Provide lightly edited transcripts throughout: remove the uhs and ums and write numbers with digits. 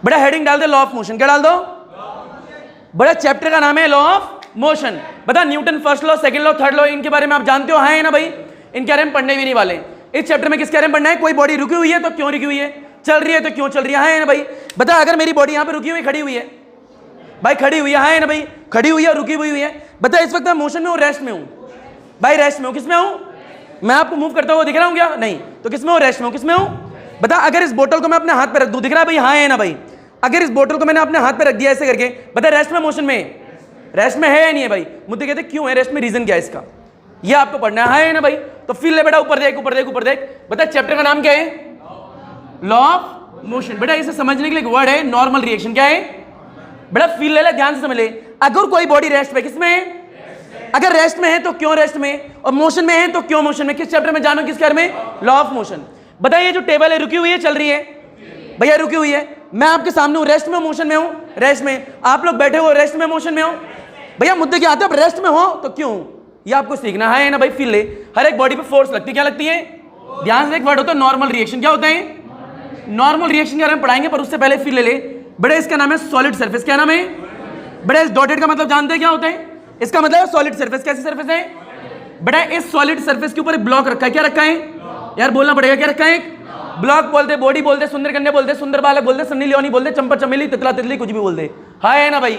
बड़ा हेडिंग डाल दे law of motion, क्या डाल दो? बड़ा चैप्टर का नाम है लॉ ऑफ मोशन। बता Newton first law, second law, third law, इनके बारे में आप जानते हो? है ना भाई, इनके बारे में पढ़ने भी नहीं वाले। इस चैप्टर में किसके बारे में पढ़ना है? कोई बॉडी रुकी हुई है तो क्यों रुकी हुई है, चल रही है तो क्यों चल रही है ना भाई? बता अगर मेरी बॉडी यहाँ पे रुकी हुई खड़ी हुई है भाई, खड़ी हुई है ना भाई, खड़ी हुई है रुकी हुई है, बता इस वक्त मैं मोशन में हूँ रेस्ट में हूँ भाई? रेस्ट में हूँ। किस में हूँ? मैं आपको मूव करता हुआ दिख रहा हूँ क्या? नहीं। तो किस में हूँ? रेस्ट में हूँ। किस में हूँ? बता अगर इस बोतल को मैं अपने हाथ पे रख दूँ, दिख रहा है भाई? हाँ है ना भाई? अगर इस बोतल को मैंने अपने हाथ पे रख दिया ऐसे करके, बता रेस्ट में मोशन में? रेस्ट में है या नहीं है भाई? मुझे कहते क्यों है रेस्ट में, रीजन क्या है इसका, ये आपको पढ़ना है ना भाई? तो फील ले बेटा, ऊपर देख ऊपर देख ऊपर देख। बता चैप्टर का नाम क्या है? Law of motion. बेटा इसे समझने के लिए एक वर्ड है नॉर्मल रिएक्शन। क्या है बेटा? फील ले, ध्यान से समझ ले। अगर कोई बॉडी रेस्ट में, किसमें है? अगर रेस्ट में है तो क्यों रेस्ट में, और मोशन में है तो क्यों मोशन में? किस चैप्टर में जानो, किस बारे में? Law of motion. बताइए जो टेबल है रुकी हुई है चल रही है? भैया रुकी हुई है। मैं आपके सामने हूं, रेस्ट में मोशन में हूं? रेस्ट में। आप लोग बैठे हो रेस्ट में मोशन में हो? भैया मुद्दे क्या आते हैं? रेस्ट में हो तो क्यों, ये आपको सीखना है ना भाई? फील ले, हर एक बॉडी पे फोर्स लगती है। क्या लगती है? ध्यान से, एक वर्ड होता है नॉर्मल रिएक्शन। क्या होता है? नॉर्मल रिएक्शन के बारे में पढ़ाएंगे, पर उससे पहले फील ले। बड़े इसका नाम है सॉलिड सरफेस। क्या नाम है? बड़े इस डॉटेड का मतलब जानते हैं क्या होता है? इसका मतलब है सॉलिड सरफेस। कैसी सरफेस है? बड़ा इस सॉलिड सरफेस के ऊपर एक ब्लॉक रखा है। क्या रखा है यार? बोलना पड़ेगा। क्या रखा है? ब्लॉक बोलते, बॉडी बोलते, सुंदर कन्या बोलते, सुंदर बालक बोलते, सन्नी लियोनी बोलते, चंपा चमेली, तितला तितली, कुछ भी बोलते। हाँ है ना भाई?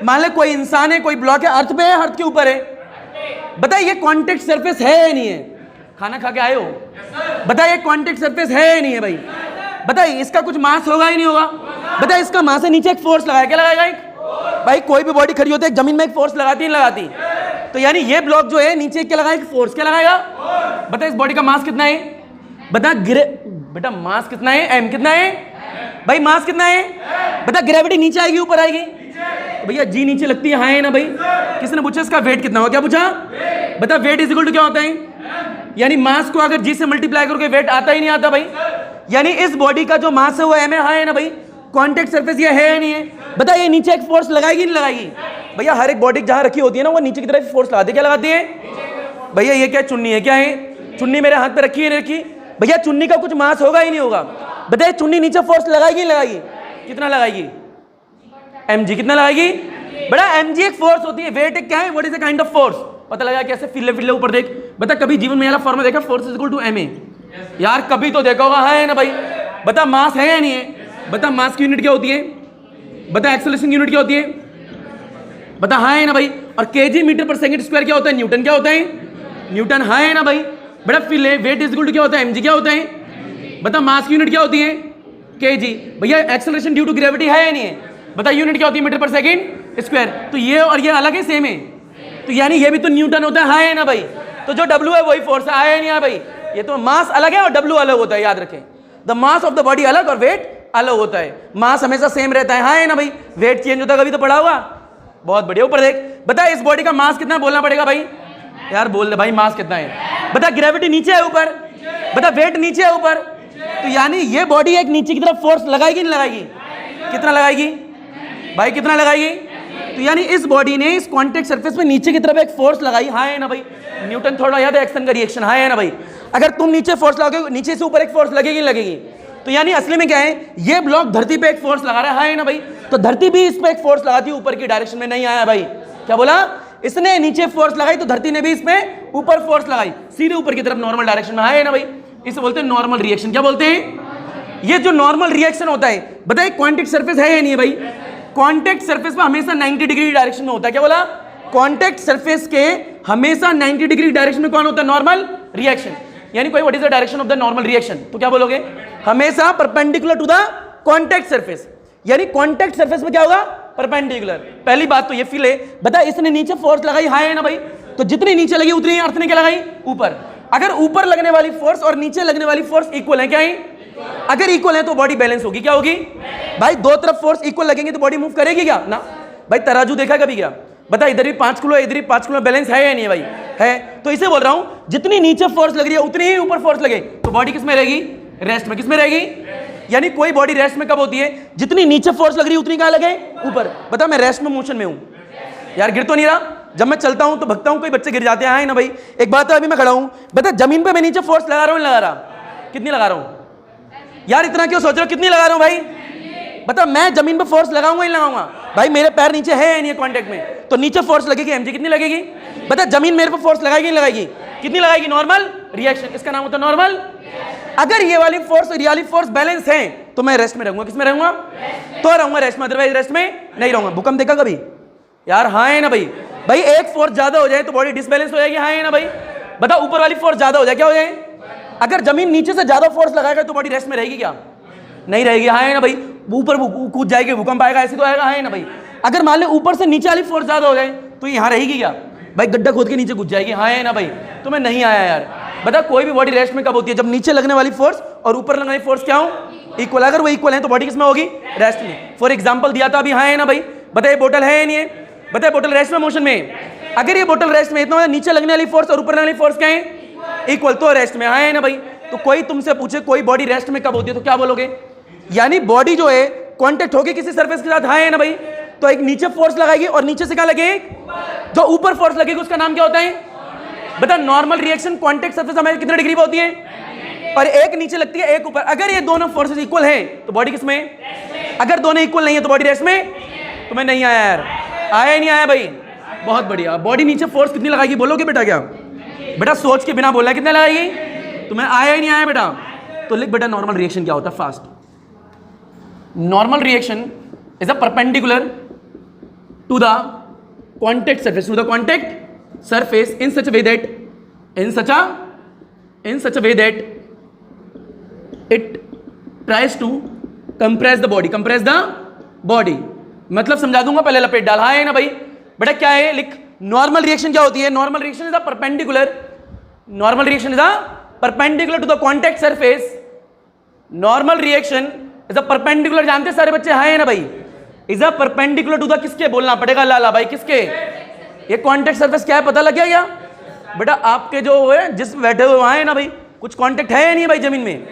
मान ले कोई इंसान है, कोई ब्लॉक है, अर्थ पे है, अर्थ के ऊपर है। बताइए कॉन्टेक्ट सरफेस है या नहीं है? खाना खा के आए हो? बताइए कॉन्टेक्ट सरफेस है या नहीं है भाई? बताइए इसका कुछ मास होगा ही नहीं होगा? बताइए इसका मास है, नीचे एक फोर्स लगाया। क्या लगाएगा? एक भाई कोई भी बॉडी खड़ी होती है जमीन में एक फोर्स लगाती है, लगाती? तो यानी ये ब्लॉक जो है नीचे क्या लगाएगा? फोर्स। क्या लगाएगा? बता इस बॉडी का मास कितना है? बता बेटा मास कितना है? एम कितना है भाई? मास कितना है? बता ग्रेविटी नीचे आएगी ऊपर आएगी? भैया जी नीचे लगती है। हाँ है ना भाई? किसने पूछा इसका वेट कितना होगा? क्या पूछा? बता वेट इज इक्वल टू क्या होता है? यानी मास को अगर जी से मल्टीप्लाई करके वेट आता ही नहीं आता भाई। यानी इस बॉडी का जो मास है वो एम है। हाँ है ना भाई? कॉन्टेक्ट सरफेस ये है या नहीं है? बता ये नीचे एक फोर्स लगाएगी नहीं लगाएगी? भैया हर एक बॉडी जहां रखी होती है ना वो नीचे की तरफ फोर्स लगाती है। क्या लगाती है? भैया ये क्या चुन्नी है? क्या है चुन्नी? मेरे हाथ पे रखी है, रखी? भैया चुन्नी का कुछ मास होगा ही नहीं होगा? बताइए चुन्नी नीचे फोर्स लगाएगी नहीं लगाएगी? कितना लगाएगी? mg। कितना लगाएगी? बड़ा mg एक फोर्स होती है। वेट एक क्या है? What is a kind of force? पता लगा कैसे? फिर ऊपर देख। बता कभी जीवन में वाला फॉर्मूला देखा? Force is equal to ma? यार कभी तो देखा होगा। है ना भाई? बता मास है या नहीं है? बता मास की यूनिट क्या होती है? बता एक्सेलरेशन यूनिट क्या होती है? बता हाँ है ना भाई? और केजी मीटर पर सेकंड स्क्वायर क्या होता है? न्यूटन। क्या होता है? न्यूटन। हाँ है ना भाई? बड़ा फील है, वेट इज इक्वल टू क्या होता है? mg। क्या होता है? बता मास की यूनिट क्या होती है? केजी। भैया एक्सेलरेशन ड्यू टू ग्रेविटी है या नहीं है? बता यूनिट क्या होती है? मीटर पर सेकंड स्क्वायर। तो ये और ये अलग है, सेम है? तो यानी ये भी तो न्यूटन होता है। हाँ है ना भाई? तो जो W है वही फोर्स है। या नहीं है भाई? ये तो मास अलग है और W अलग होता है, याद रखें। The mass of the body अलग और वेट अलग होता है। मास हमेशा सेम रहता है। हाँ है ना भाई? वेट चेंज होता है, कभी तो पढ़ा होगा। बहुत बढ़िया। ऊपर देख। बता इस बॉडी का मास कितना बोलना पड़ेगा भाई? यार बोल दे भाई मास कितना है? बता ग्रेविटी नीचे है ऊपर? बता वेट नीचे है ऊपर? तो यानी ये बॉडी एक नीचे की तरफ फोर्स लगाएगी नहीं लगाएगी? कितना लगाएगी भाई? कितना लगाएगी? तो यानी इस बॉडी ने इस कॉन्टेक्ट सरफेस में नीचे की तरफ एक फोर्स लगाई। हाँ है ना भाई? न्यूटन थोड़ा याद है, एक्शन का रिएक्शन। हाँ है ना भाई? अगर तुम नीचे फोर्स लगाओगे, नीचे से ऊपर एक फोर्स लगेगी लगेगी? तो यानी असली में क्या है? ये ब्लॉक धरती पे एक फोर्स लगा रहा है। हाँ है ना भाई? तो धरती भी इस पे एक फोर्स लगाती है, ऊपर की डायरेक्शन में नहीं आया भाई। क्या बोला? इसने नीचे फोर्स लगाई तो धरती ने भी इसमें ऊपर फोर्स लगाई, सीधे ऊपर की तरफ नॉर्मल डायरेक्शन में। है ना भाई? इसे बोलते हैं नॉर्मल रिएक्शन। क्या बोलते हैं? ये जो नॉर्मल रिएक्शन होता है, बताइए कॉन्टेक्ट सरफेस है या नहीं है भाई? कॉन्टेक्ट सरफेस में हमेशा 90 डिग्री डायरेक्शन में होता है। क्या बोला? कॉन्टेक्ट सरफेस के हमेशा 90 डिग्री डायरेक्शन में कौन होता है? Normal reaction. यानी कोई what is the direction of the normal reaction? तो क्या बोलोगे? हमेशा perpendicular to the contact surface. यानी कॉन्टेक्ट सरफेस में क्या होगा? परपेंडिकुलर। पहली बात तो ये फील है। बता इसने नीचे फोर्स लगाई। हाँ है ना भाई? तो जितनी नीचे लगी उतनी अर्थ ने क्या लगाई? ऊपर। अगर ऊपर लगने वाली फोर्स और नीचे लगने वाली फोर्स इक्वल है, क्या है? अगर इक्वल है तो बॉडी बैलेंस होगी। क्या होगी भाई? दो तरफ फोर्स इक्वल लगेंगे तो बॉडी मूव करेगी क्या? ना भाई। तराजू देखा कभी क्या? बता इधर भी 5 किलो इधर भी 5 किलो, बैलेंस है या नहीं है भाई? है। तो इसे बोल रहा हूं जितनी नीचे फोर्स लग रही है उतनी ही ऊपर फोर्स लगे तो बॉडी किस में रहेगी? रेस्ट में। किस में रहेगी? यानी कोई बॉडी रेस्ट में कब होती है? जितनी नीचे फोर्स लग रही है उतनी कहां लगे? ऊपर। बता मैं रेस्ट में मोशन में हूं यार, गिर तो नहीं रहा। जब मैं चलता हूं तो भगता हूं, कोई बच्चे गिर जाते हैं ना भाई? एक बात है, अभी मैं खड़ा हूं, बता जमीन पे मैं नीचे फोर्स लगा रहा हूं, लगा रहा? कितनी लगा रहा हूं यार? इतना क्यों सोच रहे हो? कितनी लगा रहा हूं भाई? बता मैं जमीन पे फोर्स लगाऊंगा नहीं लगाऊंगा? भाई मेरे पैर नीचे है या नहीं है कांटेक्ट में, तो नीचे फोर्स लगेगी mg कितनी लगेगी? बता जमीन मेरे पे फोर्स लगाएगी नहीं लगाएगी? कितनी लगाएगी? नॉर्मल रिएक्शन, इसका नाम होता है नॉर्मल। अगर ये वाली फोर्स और ये वाली फोर्स बैलेंस है तो मैं रेस्ट में रहूंगा। किस में रहूंगा? तो रहूंगा रेस्ट में, अदरवाइज रेस्ट में नहीं रहूंगा। भूकंप देखा कभी यार? हाँ है ना भाई? भाई एक फोर्स ज्यादा हो जाए तो बॉडी डिसबैलेंस हो जाएगी, हाँ है ना भाई? बता ऊपर वाली फोर्स ज्यादा हो जाए क्या हो जाए? अगर जमीन नीचे से ज्यादा फोर्स लगाएगा तो बॉडी रेस्ट में रहेगी क्या? नहीं रहेगी, हाँ है ना भाई? ऊपर कूद जाएगी, भूकंप आएगा, ऐसे तो आएगा, हाँ है ना भाई? अगर मान ले ऊपर से नीचे वाली फोर्स ज्यादा हो जाए तो यहाँ रहेगी क्या? भाई गड्ढा खोद के नीचे घुस जाएगी, हाँ है ना भाई? तो मैं नहीं आया यार। बता कोई भी बॉडी रेस्ट में कब होती है? जब नीचे लगने वाली फोर्स और ऊपर लगने वाली फोर्स क्या हो? इक्वल। अगर वो इक्वल है तो बॉडी किसमें होगी? रेस्ट में। फॉर एग्जांपल दिया था अभी, हाँ है ना भाई? बताइए बोतल है या नहीं है? बताइए बोतल रेस्ट में मोशन में? अगर ये बोतल रेस्ट में इतना नीचे लगने वाली फोर्स और ऊपर लगने वाली फोर्स क्या है? इक्वल, तो रेस्ट में, हाँ है ना भाई? तो कोई तुमसे पूछे कोई बॉडी रेस्ट में कब होती है तो क्या बोलोगे? यानी बॉडी जो है कांटेक्ट होगी किसी सरफेस के साथ, हाँ है ना भाई? तो एक नीचे फोर्स लगाएगी और नीचे से क्या लगे? जो ऊपर फोर्स लगेगी उसका नाम क्या होता है? बता नॉर्मल रिएक्शन कांटेक्ट सरफेस हमारे कितने डिग्री पे होती है? और एक नीचे लगती है एक ऊपर। अगर ये दोनों फोर्सेस इक्वल है तो बॉडी किस में? अगर दोनों इक्वल नहीं है तो बॉडी रेस्ट में। तो मैं नहीं आया यार, आया नहीं आया भाई? बहुत बढ़िया। बॉडी नीचे फोर्स कितनी लगाएगी बोलोगे बेटा? क्या बेटा सोच के बिना बोला कितना लगाएगी? तो मैं आया ही नहीं आया बेटा? तो लिख बेटा नॉर्मल रिएक्शन क्या होता है fast. Normal reaction is a perpendicular to the contact surface, to the contact surface in such a way that it tries to compress the body। मतलब समझा दूंगा, पहले लपेट डाल, हाँ है ना भाई? बेटा क्या है? लिख नॉर्मल रिएक्शन क्या होती है? Normal reaction is a perpendicular, normal reaction is a perpendicular to the contact surface. Normal reaction is a perpendicular, जानते सारे बच्चे, हाँ है ना भाई? Is a perpendicular to the, किसके बोलना पड़ेगा लाला भाई? किसके? ये कॉन्टैक्ट सरफेस क्या है पता लग गया क्या? बेटा आपके जो है जिस बैठे हुए वहां है ना भाई, कुछ कॉन्टैक्ट है या नहीं भाई जमीन में?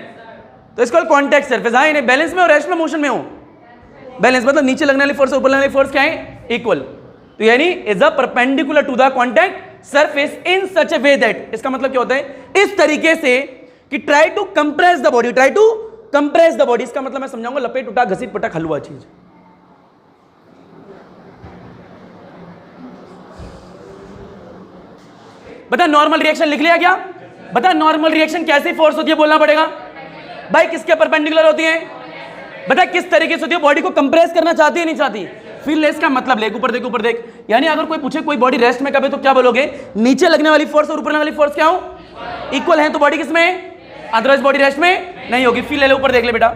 तो इसको कॉन्टैक्ट सरफेस, हाँ नहीं? बैलेंस में हो, रेस्ट में, मोशन में हो? बैलेंस मतलब नीचे लगने वाली फोर्स ऊपर लगने वाली फोर्स क्या है? इक्वल। तो यानी is a perpendicular to the contact surface in such a way that, इसका मतलब क्या होता है? इस तरीके से कि try to compress the body, try to compress the body. इसका मतलब मैं समझाऊंगा, लपेट उठा घसीट पटक हलवा चीज। बता नॉर्मल रिएक्शन लिख लिया क्या? बता नॉर्मल रिएक्शन कैसी फोर्स होती है बोलना पड़ेगा भाई? किसके परपेंडिकुलर होती है? बता किस तरीके से होती है? बॉडी को कंप्रेस करना चाहती है नहीं चाहती? फिर लेस का मतलब लेक ऊपर देख ऊपर देख। यानी अगर कोई पूछे कोई बॉडी रेस्ट में कब है तो क्या बोलोगे? नीचे लगने वाली फोर्स और ऊपर लगने वाली फोर्स क्या हो? इक्वल है तो बॉडी किसमें? अदरवाइज बॉडी रेस्ट में नहीं होगी। फिर ले ऊपर देख ले बेटा।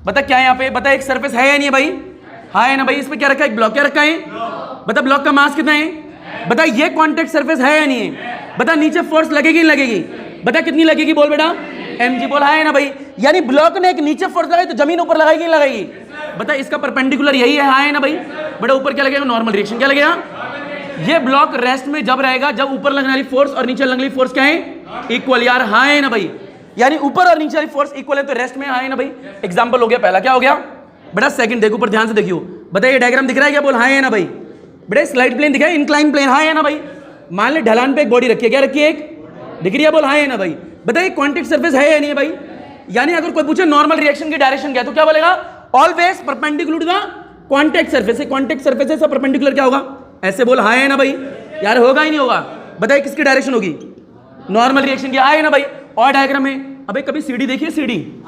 बता क्या है यहाँ पे? बता एक सरफेस है या नहीं है भाई? हाँ है ना भाई? इसमें क्या रखा है? एक ब्लॉक क्या रखा है? बता ब्लॉक का मास कितना है? बता ये कॉन्टैक्ट सरफेस है या नहीं है? बता नीचे फोर्स लगेगी नहीं लगेगी? बता कितनी लगेगी बोल बेटा? mg बोल, है ना भाई? यानी ब्लॉक ने एक नीचे फोर्स लगाई तो जमीन ऊपर लगाएगी नहीं लगाएगी? बता इसका परपेंडिकुलर यही है, हाँ है ना भाई? बड़ा ऊपर क्या लगेगा? नॉर्मल रिएक्शन क्या लगेगा? ये ब्लॉक रेस्ट में जब रहेगा जब ऊपर लगने वाली फोर्स और नीचे लगने वाली फोर्स क्या है? इक्वल यार, हाँ है ना भाई? यानी ऊपर और नीचे वाली फोर्स इक्वल है तो रेस्ट में, हाँ है ना भाई? एग्जाम्पल हो गया पहला, क्या हो गया बेटा? सेकंड देखो ऊपर ध्यान से देखियो। बताइए डायग्राम दिख रहा है क्या? बोल हाँ है ना भाई? बेटा स्लाइड प्लेन दिखा है, इंक्लाइन प्लेन, हाँ है ना भाई? मान ले ढलान पे एक बॉडी रखी है, क्या रखी है? एक दिख रही है, बोल हाँ है ना भाई? बताइए कॉन्टैक्ट सरफेस है या नहीं है भाई? यानी अगर कोई पूछे नॉर्मल रिएक्शन की डायरेक्शन क्या, तो क्या बोलेगा? Always perpendicular to the contact surface. Contact surface है, सब परपेंडिकुलर क्या होगा? ऐसे बोल हाँ है ना भाई? यार होगा ही नहीं होगा? बताइए किसकी डायरेक्शन होगी? नॉर्मल रिएक्शन की, हाँ है ना भाई? और डायग्राम में अबे कभी सीढ़ी देखिए? सीढ़ी,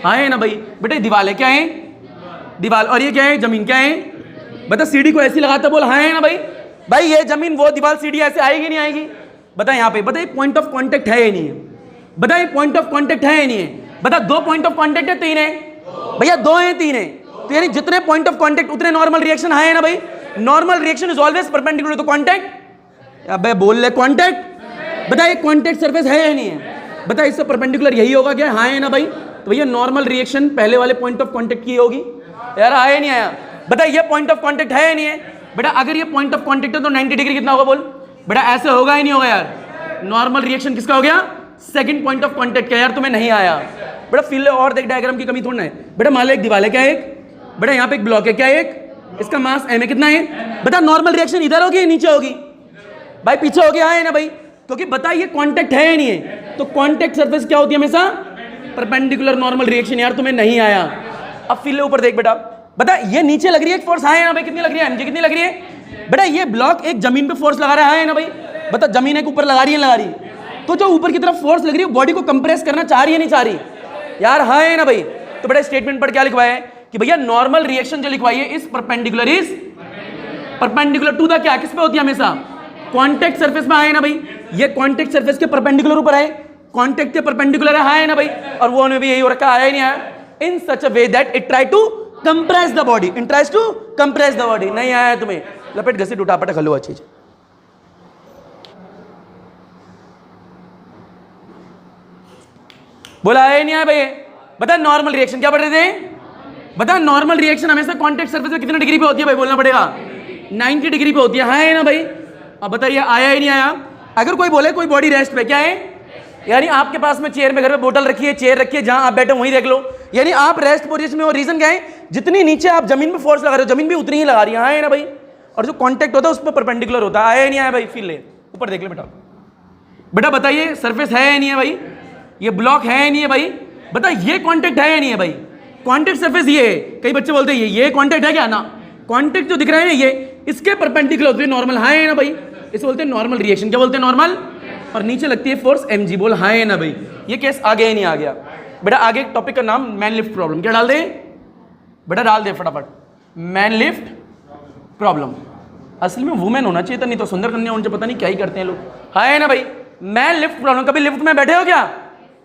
हाँ है ना भाई? बेटे दीवार है, क्या है? दीवार, और ये क्या है? जमीन, क्या है? बता सीढ़ी को ऐसी लगाता बोल हाँ है ना भाई? भाई ये जमीन वो दीवार सीढ़ी ऐसे आएगी नहीं आएगी? बता यहाँ पे, बताइए पॉइंट ऑफ कांटेक्ट है या नहीं है? बताइए पॉइंट ऑफ कांटेक्ट है या नहीं है? बता दो पॉइंट ऑफ कांटेक्ट है, तीन है? भैया दो है, तीन है? तो यानी जितने पॉइंट ऑफ कांटेक्ट उतने नॉर्मल रिएक्शन है ना भाई? Normal reaction is always perpendicular to contact. अबे बोल ले कांटेक्ट। बताइए कांटेक्ट सरफेस है या नहीं है? बता इससे परपेंडिकुलर यही होगा क्या? हाँ है ना भाई? तो भैया नॉर्मल रिएक्शन पहले वाले पॉइंट ऑफ कांटेक्ट की होगी यार, आया नहीं आया? बता ये पॉइंट ऑफ कांटेक्ट है या नहीं है? बेटा अगर ये पॉइंट ऑफ कांटेक्ट है तो 90 डिग्री कितना होगा बोल? बेटा ऐसे होगा ही नहीं होगा यार? नॉर्मल रिएक्शन किसका हो गया? सेकंड पॉइंट ऑफ कांटेक्ट क्या यार? तुम्हें नहीं आया बेटा? फिर और देख, डायग्राम की कमी थोड़ा है बेटा। मान लो एक दीवार है, क्या एक? बेटा यहाँ पे एक ब्लॉक है, क्या एक? इसका मास m है, कितना है? बेटा नॉर्मल रिएक्शन इधर होगी नीचे होगी? भाई पीछे होगी, हाँ है ना भाई? क्योंकि बताइए कांटेक्ट है या नहीं है? तो कांटेक्ट सरफेस क्या होती है हमेशा? Perpendicular normal reaction. यार तुम्हें नहीं आया? अब फिर ऊपर देख बेटा, बता ये नीचे लग रही है एक फोर्स, हाँ है ना भाई, कितनी लग रही है mg, कितनी लग रही है बेटा, ये ब्लॉक एक जमीन पे फोर्स लगा रहा है ना भाई, बता जमीन एक ऊपर लगा रही है, लगा रही, तो जो ऊपर की तरफ फोर्स लग रही है बॉडी को कंप्रेस करना चाह रही है नहीं चाह रही यार, हाँ है ना भाई। तो बेटा स्टेटमेंट पर क्या लिखवाया है कि भैया नॉर्मल रिएक्शन जो लिखवाई है इस perpendicular is perpendicular to the क्या, किस पे होती है हमेशा, कॉन्टेक्ट सरफेस में, आए ना भाई, ये कॉन्टेक्ट सरफेस के परपेंडिकुलर ऊपर है, कॉन्टेक्ट के परपेंडिकुलर है ना भाई, और वो भी यही हो रखा, आया ही नहीं आया, in such a way that it try to compress the body, it tries to compress the body, नहीं आया तुम्हें, लपेट घसीट उठा पटक हलवा चीज। बोला आया नहीं आया भाई, बता नॉर्मल रिएक्शन क्या पढ़ रहे थे, बता नॉर्मल रिएक्शन हमेशा कॉन्टेक्ट सरफेस पे कितने डिग्री पे होती है भाई, बोलना पड़ेगा 90 डिग्री पे होती है, हाँ है ना भाई। अब बताइए आया ही नहीं आया। अगर कोई बोले कोई बॉडी रेस्ट पे, क्या है, यानी आपके पास में चेयर में घर में बोतल रखी है, चेयर रखी है, जहां आप बैठे वहीं देख लो, यानी आप रेस्ट पोजीशन में हो। रीजन क्या है, जितनी नीचे आप जमीन में फोर्स लगा रहे हो जमीन भी उतनी ही लगा रही है, हाँ है ना भाई, और जो कॉन्टेक्ट होता है उस पर परपेंडिकुलर होता है, आया ही नहीं आया भाई, फील ले ऊपर देख ले बेटा, बेटा बताइए सरफेस है या नहीं है भाई, ये ब्लॉक है या नहीं है भाई, बता ये कॉन्टेक्ट है या नहीं है भाई, कॉन्टेक्ट सरफेस ये है, कई बच्चे बोलते हैं ये कॉन्टेक्ट है क्या, ना कॉन्टेक्ट जो दिख रहा है ये इसके परपेंडिकुलर होती है, नॉर्मल, हाँ है ना भाई, इसे बोलते हैं नॉर्मल रिएक्शन, क्या बोलते हैं नॉर्मल, और नीचे लगती है फोर्स mg, बोल हाँ है ना भाई। ये केस आगे ही नहीं आ गया बेटा, आगे टॉपिक का नाम मैन लिफ्ट प्रॉब्लम, क्या डाल दे बेटा, डाल दे फटाफट, मैन लिफ्ट प्रॉब्लम। असल में वुमेन होना चाहिए था, नहीं तो सुंदर कन्या उनसे पता नहीं क्या ही करते हैं लोग, हाँ है ना भाई, मैन लिफ्ट प्रॉब्लम। कभी लिफ्ट में बैठे हो क्या,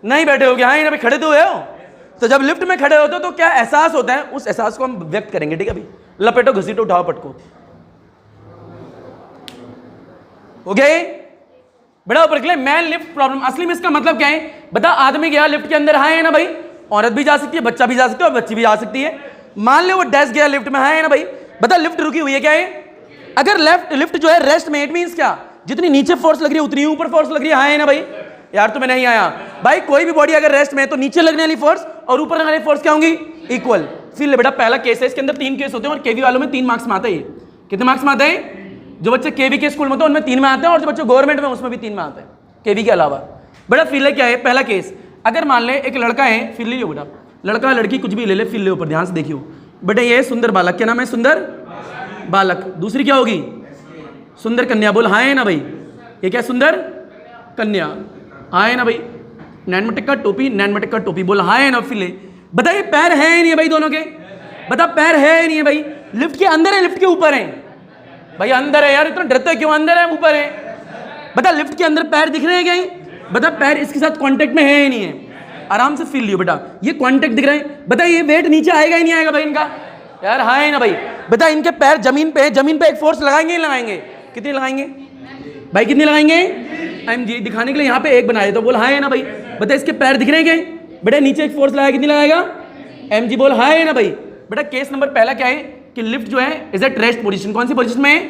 नहीं बैठे हो क्या, हाँ है ना भाई, खड़े तो हुए हो, तो जब लिफ्ट में खड़े होते हो तो क्या एहसास होता है, उस एहसास को हम व्यक्त करेंगे, ठीक है भाई, लपेटो घसीटो उठाओ पटको, हो गया बड़ा ऊपर के मैन लिफ्ट प्रॉब्लम। असली में इसका मतलब क्या है, बता आदमी गया लिफ्ट के अंदर, हाँ है ना भाई, औरत भी जा सकती है, बच्चा भी जा सकती है, और बच्ची भी जा सकती है, मान लो वो डैश गया लिफ्ट में, हाँ है ना भाई, बता लिफ्ट रुकी हुई है, क्या है, अगर लिफ्ट जो है रेस्ट में, इट मींस क्या, जितनी नीचे फोर्स लग रही है उतनी ऊपर फोर्स लग रही है, हाँ है ना भाई, यार तुम्हें नहीं आया भाई, कोई भी बॉडी अगर रेस्ट में है तो नीचे लगने वाली फोर्स और ऊपर लगने वाली फोर्स क्या होंगी, इक्वल। फिर बेटा पहला केस है, इसके अंदर 3 केस होते हैं, और केवी वालों में 3 मार्क्स में आता है, कितने मार्क्स में आता है, जो बच्चे केवी के स्कूल में होते हैं उनमें 3 में आते हैं, और जो बच्चे गवर्नमेंट में उसमें भी 3 में आते हैं केवी के अलावा। बेटा फिर क्या है, पहला केस, अगर मान ले एक लड़का है, फिर लो बेटा, लड़का लड़की कुछ भी ले ले, फिर ले ऊपर ध्यान से देखियो बेटा, ये सुंदर बालक, क्या नाम है, सुंदर बालक, दूसरी क्या होगी, सुंदर कन्या, बोल हाँ है ना भाई, ये क्या सुंदर कन्या, हाँ है ना भाई, नैन मटक का टोपी, नैन मटक का टोपी, बोल हाँ है ना, फिर ले बताइए पैर है नहीं है भाई दोनों के, बता पैर है नहीं है भाई, लिफ्ट के अंदर है लिफ्ट के ऊपर है भाई, अंदर है यार, इतना डरते क्यों, अंदर है ऊपर है, बता लिफ्ट के अंदर पैर दिख रहे हैं क्या, बता पैर इसके साथ कांटेक्ट में है ही नहीं है, आराम से फील लियो बेटा, ये कांटेक्ट दिख रहे हैं, बता ये वेट नीचे आएगा ही नहीं आएगा भाई इनका, यार हाँ है ना भाई, बता इनके पैर जमीन पे है, जमीन पे एक फोर्स लगाएंगे ही लगाएंगे, कितनी लगाएंगे भाई, कितनी लगाएंगे, mg दिखाने के लिए यहाँ पे एक बनाए, तो बोल हाँ है ना भाई, बता इसके पैर दिख रहे हैं क्या, बेटा नीचे एक फोर्स लगाया, कितनी लगाएगा mg, बोल हाँ है ना भाई। बेटा केस नंबर पहला क्या है कि लिफ्ट जो है इज एट रेस्ट पोजीशन, कौन सी पोजीशन में है,